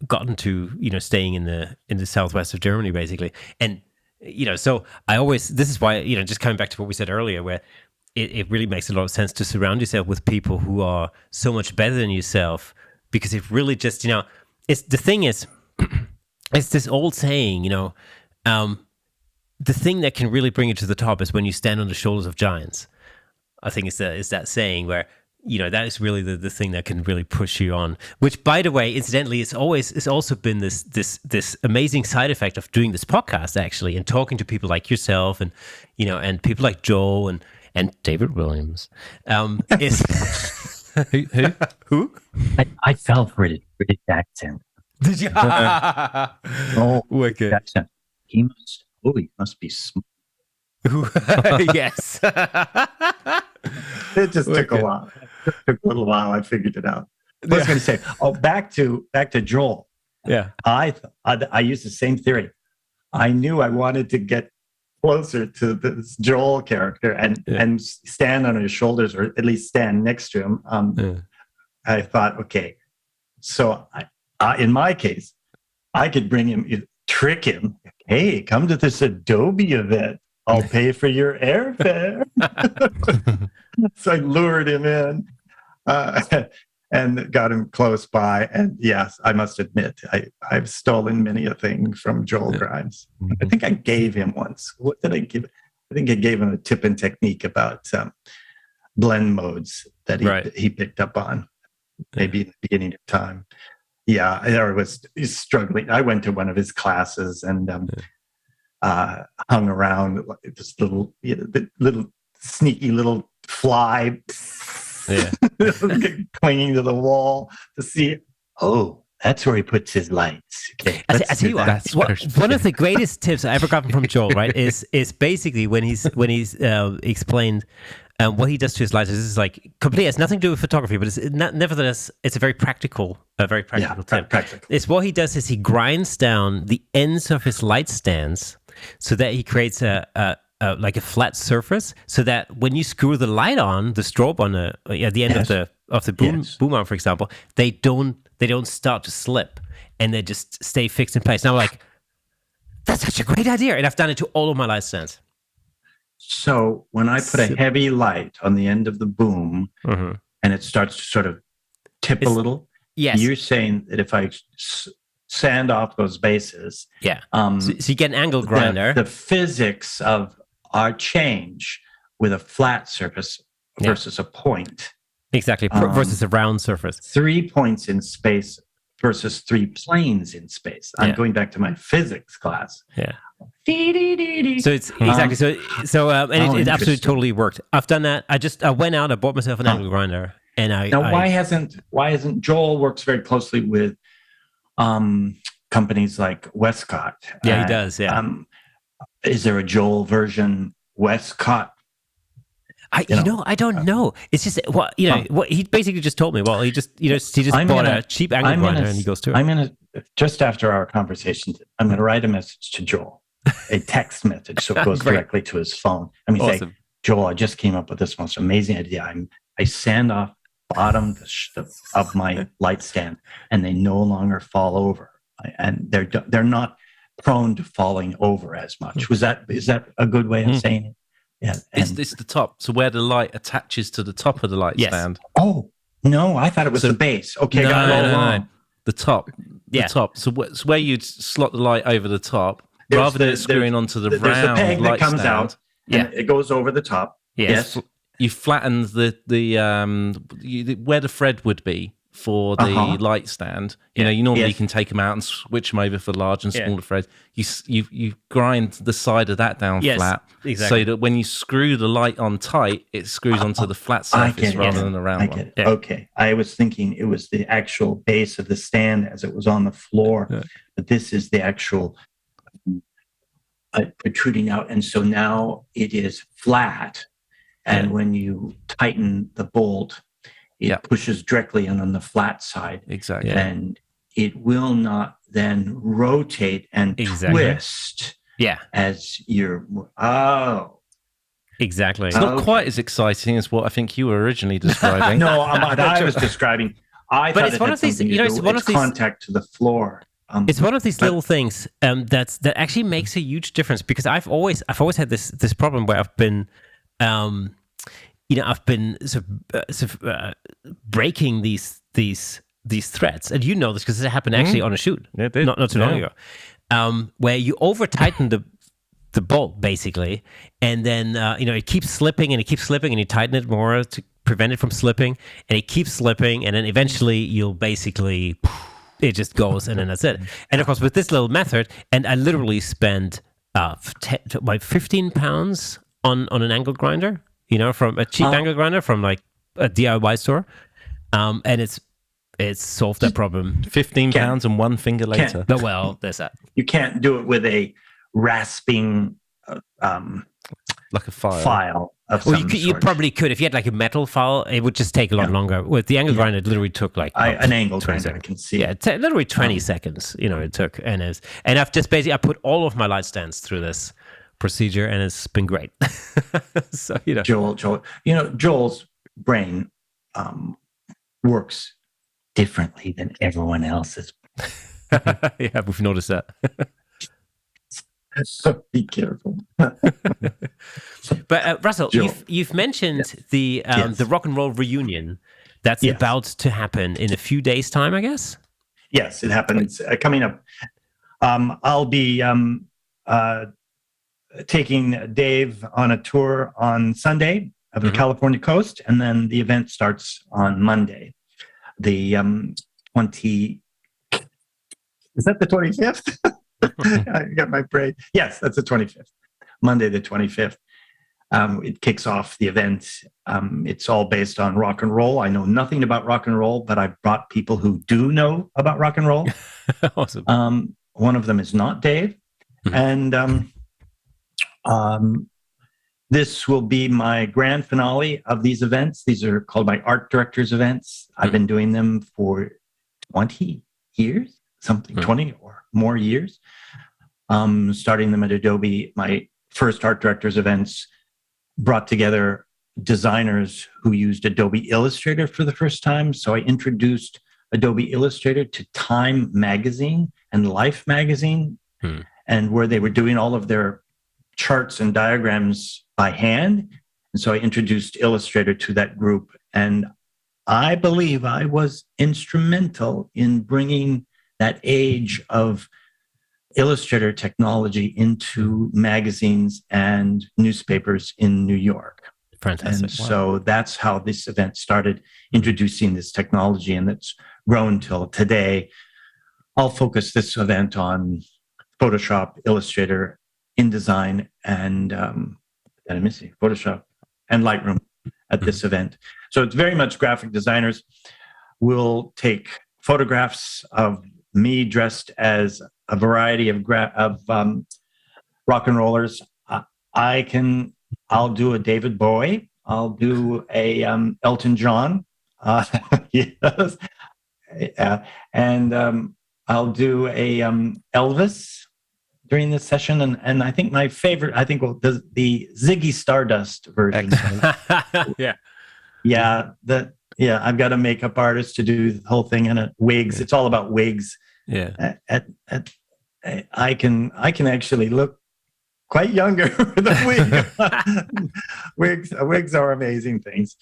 gotten to staying in the southwest of Germany, basically. And so this is why just coming back to what we said earlier, where it really makes a lot of sense to surround yourself with people who are so much better than yourself, because it really just, it's the thing is, it's this old saying, the thing that can really bring you to the top is when you stand on the shoulders of giants. I think it's that saying where, that is really the thing that can really push you on, which, by the way, incidentally, it's also been this amazing side effect of doing this podcast, actually, and talking to people like yourself and, and people like Joel and David Williams, is who? I fell for it. British accent. Did you? Wicked. Accent. He must be smart. Yes. It just took a while. It took a little while. I figured it out. I was going to say, back to Joel. Yeah. I used the same theory. I knew I wanted to get closer to this Joel character and stand on his shoulders, or at least stand next to him. I thought, okay, so in my case, I could bring him, trick him. Hey, come to this Adobe event. I'll pay for your airfare. So I lured him in and got him close by. And yes, I must admit, I've stolen many a thing from Joel Grimes. I think I gave him once. What did I give? I think I gave him a tip and technique about blend modes that he picked up on, maybe in the beginning of time. Yeah, he's struggling. I went to one of his classes and hung around this little sneaky little fly clinging to the wall to see. Oh, that's where he puts his lights. Okay, I tell you what, one of the greatest tips I ever gotten from Joel, right, is basically when he's explained what he does to his lights. This is like completely has nothing to do with photography, but nevertheless it's a very practical tip. Practical. It's what he does is he grinds down the ends of his light stands so that he creates like a flat surface, so that when you screw the light on, the strobe on at the end of the boom arm, for example, they don't start to slip and they just stay fixed in place. Now, like, that's such a great idea, and I've done it to all of my light stands. So when I put a heavy light on the end of the boom and it starts to sort of tip a little, you're saying that if I sand off those bases, so you get an angle grinder. The physics of our change with a flat surface versus a point. Exactly, versus a round surface. 3 points in space versus 3 planes in space. I'm going back to my physics class. Yeah. So it's exactly so and it absolutely totally worked. I've done that. I went out, I bought myself an angle grinder, and why hasn't Joel works very closely with companies like Westcott? Yeah, he does. Yeah. Is there a Joel version Westcott? I don't know. It's just what he basically just told me. Well, he just bought a cheap angle grinder and he goes to it. Just after our conversation, I'm gonna write a message to Joel, a text message, so it goes directly to his phone. Say, Joel, I just came up with this most amazing idea. I sand off bottom of my light stand, and they no longer fall over, and they're not prone to falling over as much. Is that a good way of saying it? Yeah. It's the top. So where the light attaches to the top of the light Yes. stand. Oh, no, I thought it was the base. Okay, No, got it all no, no. wrong. The top. The Yeah. top. So where you'd slot the light over the top, There's rather than the- it screwing onto the There's round a peg light that comes stand. out, and it goes over the top. Yes. Yes. You flatten where the thread would be for the light stand. You know, you normally can take them out and switch them over for large and smaller threads. You grind the side of that down flat, exactly. so that when you screw the light on tight, it screws onto the flat surface rather than the round one. Yeah. Okay, I was thinking it was the actual base of the stand as it was on the floor, but this is the actual protruding out, and so now it is flat. And when you tighten the bolt, it pushes directly in on the flat side. Exactly. And it will not then rotate and twist as you're... Oh. Exactly. It's not quite as exciting as what I think you were originally describing. No, I was describing... I but thought it's it one had of these, something you know, to do it's with one of these contact to the floor. It's one of these little things that actually makes a huge difference, because I've always had this problem where I've been I've been sort of breaking these threads, and you know this because it happened actually on a shoot not too long ago, where you over tighten the bolt basically, and then it keeps slipping and you tighten it more to prevent it from slipping, and it keeps slipping, and then eventually you'll basically it just goes, and then that's it. And of course, with this little method, and I literally spent like 15 pounds on an angle grinder, from a cheap angle grinder from like a DIY store, and it's solved that problem. 15 pounds and one finger later. But well, there's that. You can't do it with a rasping like a file. Of well, some you sort. probably could. If you had like a metal file, it would just take a lot longer. With the angle grinder, it literally took like an angle grinder. seconds. I can see. Yeah, literally 20 seconds. It took, and I've just basically I put all of my light stands through this procedure, and it's been great. So Joel, Joel's brain works differently than everyone else's. Yeah, we've noticed that. So be careful. But Russell, Joel. you've mentioned the rock and roll reunion that's about to happen in a few days' time, I guess. Yes, it happens coming up. I'll be taking Dave on a tour on Sunday of the California coast, and then the event starts on Monday, the 20. Is that the 25th? I got my brain. Yes, that's the 25th. Monday, the 25th. It kicks off the event. It's all based on rock and roll. I know nothing about rock and roll, but I brought people who do know about rock and roll. Awesome. One of them is not Dave. And this will be my grand finale of these events. These are called my art directors events. I've been doing them for 20 years, 20 or more years. Starting them at Adobe, my first art directors events brought together designers who used Adobe Illustrator for the first time. So I introduced Adobe Illustrator to Time magazine and Life magazine, and where they were doing all of their charts and diagrams by hand. And so I introduced Illustrator to that group. And I believe I was instrumental in bringing that age of Illustrator technology into magazines and newspapers in New York. Fantastic. And so that's how this event started, introducing this technology, and it's grown till today. I'll focus this event on Photoshop, Illustrator, InDesign, and Photoshop and Lightroom at this event. So it's very much graphic designers. We'll take photographs of me dressed as a variety of rock and rollers. I'll do a David Bowie. I'll do a Elton John. Yes. And I'll do a Elvis during this session. And I think my favorite, the Ziggy Stardust version. Yeah. I've got a makeup artist to do the whole thing, and wigs. It's all about wigs. Yeah. I can actually look quite younger with a wig. Wigs are amazing things.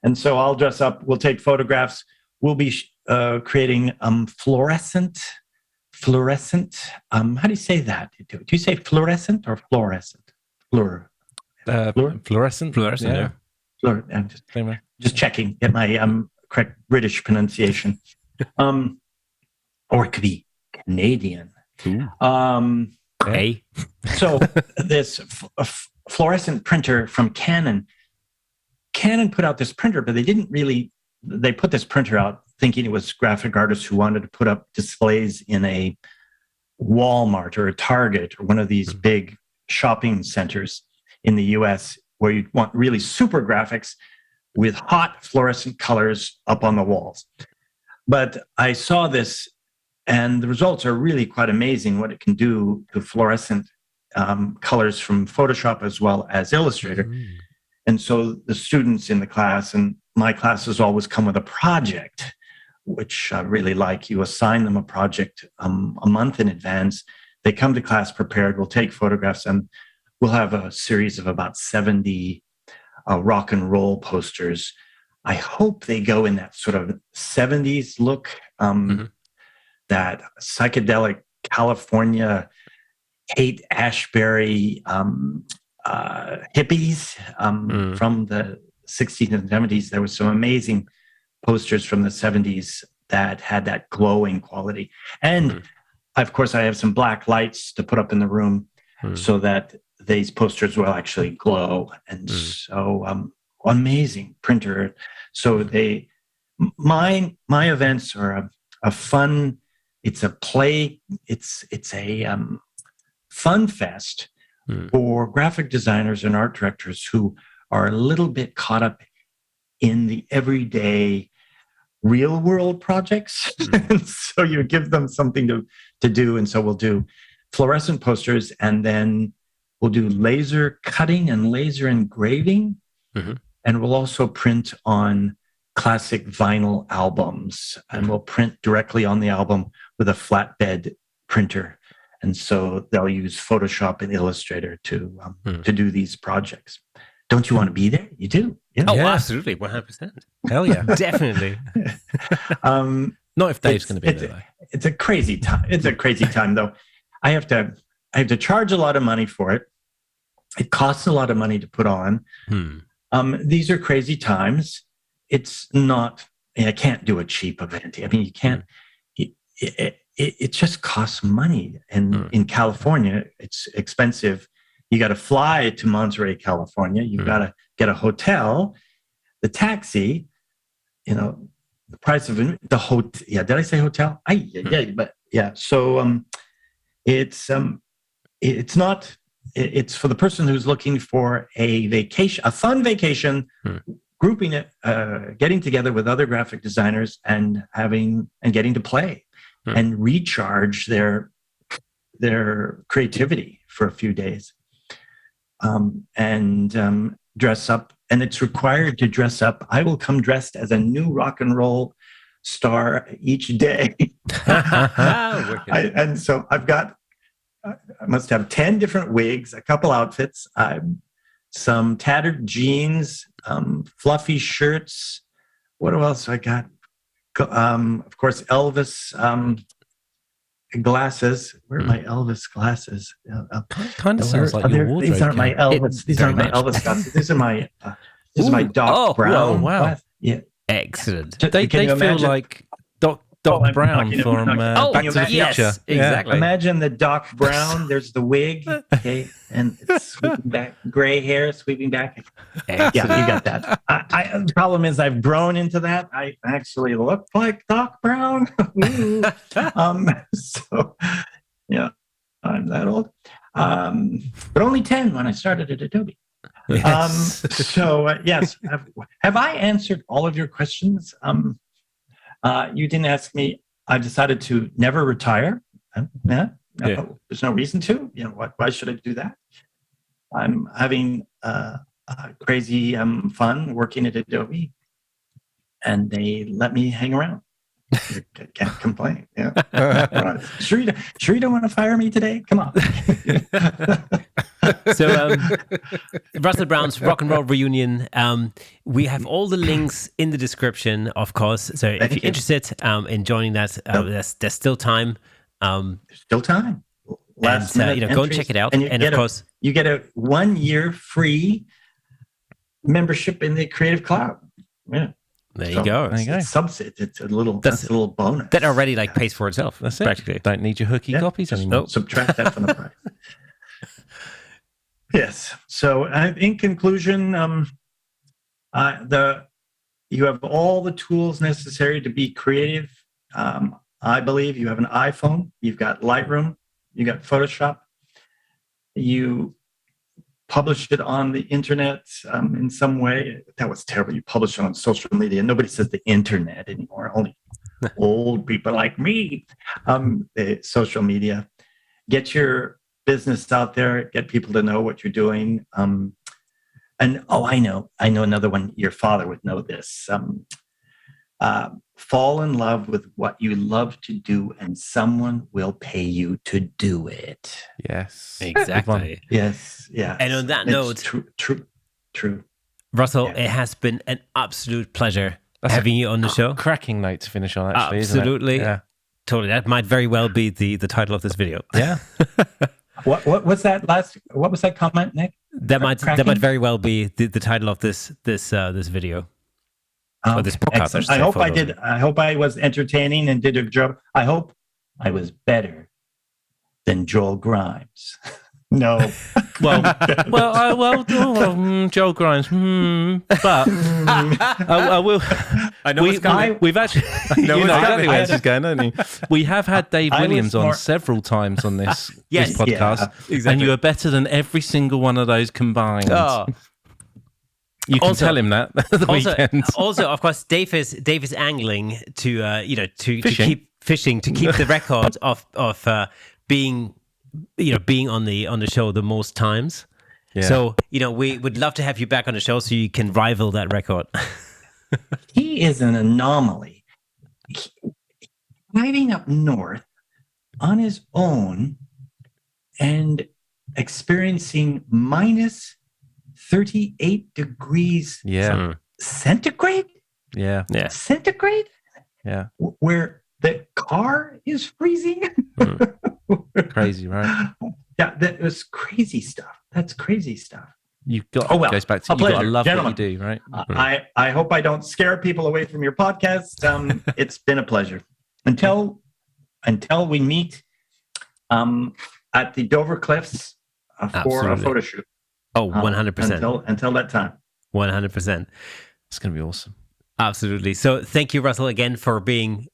And so I'll dress up. We'll take photographs. We'll be creating fluorescent. How do you say that? Do you say fluorescent or fluorescent? Fluorescent. Fluorescent, yeah. I'm just checking, get my correct British pronunciation. Or it could be Canadian. Hey. So this fluorescent printer from Canon put out this printer, but they put this printer out thinking it was graphic artists who wanted to put up displays in a Walmart or a Target or one of these big shopping centers in the US where you want really super graphics with hot fluorescent colors up on the walls. But I saw this, and the results are really quite amazing, what it can do to fluorescent colors from Photoshop as well as Illustrator. And so the students in the class, and my classes always come with a project, which I really like. You assign them a project a month in advance. They come to class prepared. We'll take photographs, and we'll have a series of about 70 rock and roll posters. I hope they go in that sort of 70s look, that psychedelic California Haight-Ashbury hippies from the 60s and 70s. There was some amazing posters from the 70s that had that glowing quality. And of course, I have some black lights to put up in the room so that these posters will actually glow. And so amazing printer. So my events are a fun, it's a play, it's a fun fest for graphic designers and art directors who are a little bit caught up in the everyday real world projects. So you give them something to do. And so we'll do fluorescent posters, and then we'll do laser cutting and laser engraving. And we'll also print on classic vinyl albums, and we'll print directly on the album with a flatbed printer. And so they'll use Photoshop and Illustrator to do these projects. Don't you want to be there? You do. Yeah. Oh, absolutely. 100%. Hell yeah. Definitely. Not if Dave's going to be there, though. It's a crazy time. It's a crazy time, though. I have to charge a lot of money for it. It costs a lot of money to put on. These are crazy times. It's not, I can't do a cheap event. I mean, you can't, it just costs money. And in California, it's expensive. You got to fly to Monterey, California. You've got to get a hotel, the taxi, the price of the hotel. Yeah, did I say hotel? But yeah. So it's not. It's for the person who's looking for a vacation, a fun vacation, grouping it, getting together with other graphic designers, and getting to play and recharge their creativity for a few days. And dress up, and it's required to dress up. I will come dressed as a new rock and roll star each day. And so I must have 10 different wigs, a couple outfits, some tattered jeans, fluffy shirts. What else I got? Of course, Elvis glasses. Where are my Elvis glasses? Kind of sounds like your wardrobe. These aren't my Elvis. These aren't my Elvis glasses. These are my. This is my Doc Brown. Oh, wow! Yeah, excellent. They feel like Doc Brown from Back to the Future. Yes, exactly. Imagine the Doc Brown. There's the wig, okay, and it's sweeping back, gray hair sweeping back. Excellent. Yeah, you got that. The problem is I've grown into that. I actually look like Doc Brown. So, yeah, I'm that old. But only 10 when I started at Adobe. Yes. Yes. Have I answered all of your questions? You didn't ask me. I decided to never retire. There's no reason to. Why should I do that? I'm having crazy fun working at Adobe, and they let me hang around. Can't complain. Yeah. Sure you don't want to fire me today? Come on. So, Russell Brown's Rock and Roll Reunion. We have all the links in the description, of course. So, if you're interested in joining that, there's still time. There's still time. Last minute go and check it out. And of course, you get a 1 year free membership in the Creative Cloud. Yeah. There you go. It's a little bonus. That already pays for itself. That's it. Practically. Don't need your hooky copies anymore. Subtract that from the price. Yes. So, in conclusion, you have all the tools necessary to be creative. I believe you have an iPhone. You've got Lightroom. You got Photoshop. You published it on the internet in some way. That was terrible. You published it on social media. Nobody says the internet anymore. Only old people like me. The social media. Get your business out there. Get people to know what you're doing. And I know another one. Your father would know this. Fall in love with what you love to do, and someone will pay you to do it. Yes, exactly. Yes, yeah. And on that note, true. Russell, it has been an absolute pleasure having you on the show. Cracking note to finish on, actually. Absolutely, isn't it? Yeah, totally. That might very well be the title of this video. Yeah. What was that last? What was that comment, Nick? That might very well be the title of this video. Or this podcast. I hope I was entertaining and did a job. I hope I was better than Joel Grimes. No. Joel Grimes. But I will. I know it's coming. We've actually. You know exactly where this is going, don't you? We have had Dave Williams on several times on this podcast, exactly. And you are better than every single one of those combined. Oh. You can tell him that the weekend. Also, of course, Dave is angling to keep fishing, to keep the record of being on the show the most times. Yeah. So we would love to have you back on the show so you can rival that record. He is an anomaly. Driving up north on his own and experiencing minus 38 degrees centigrade? Yeah. Centigrade? Yeah. Where the car is freezing? Crazy, right? Yeah, that was crazy stuff. That's crazy stuff. You've got, goes back to, you've got to love what you do, right? I hope I don't scare people away from your podcast. It's been a pleasure. Until we meet at the Dover Cliffs for a photo shoot. Oh, 100%. Until that time. 100%. It's going to be awesome. Absolutely. So thank you, Russell, again for being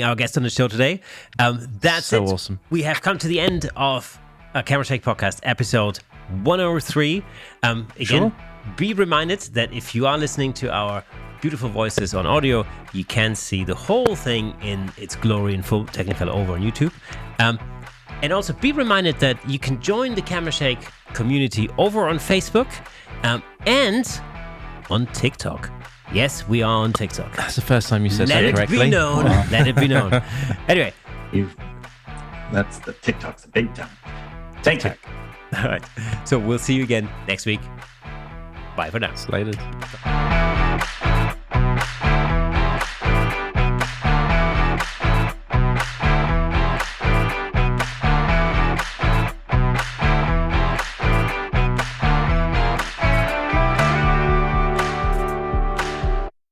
our guest on the show today. That's so it. Awesome. We have come to the end of a Camera Shake podcast, episode 103. Again, be reminded that if you are listening to our beautiful voices on audio, you can see the whole thing in its glory in full Technicolor over on YouTube. And also be reminded that you can join the Camera Shake community over on Facebook and on TikTok. Yes, we are on TikTok. That's the first time you said that correctly. Let it be known. Let it be known. Anyway. That's the TikTok's a big time. Thank you. All right. So we'll see you again next week. Bye for now. Later.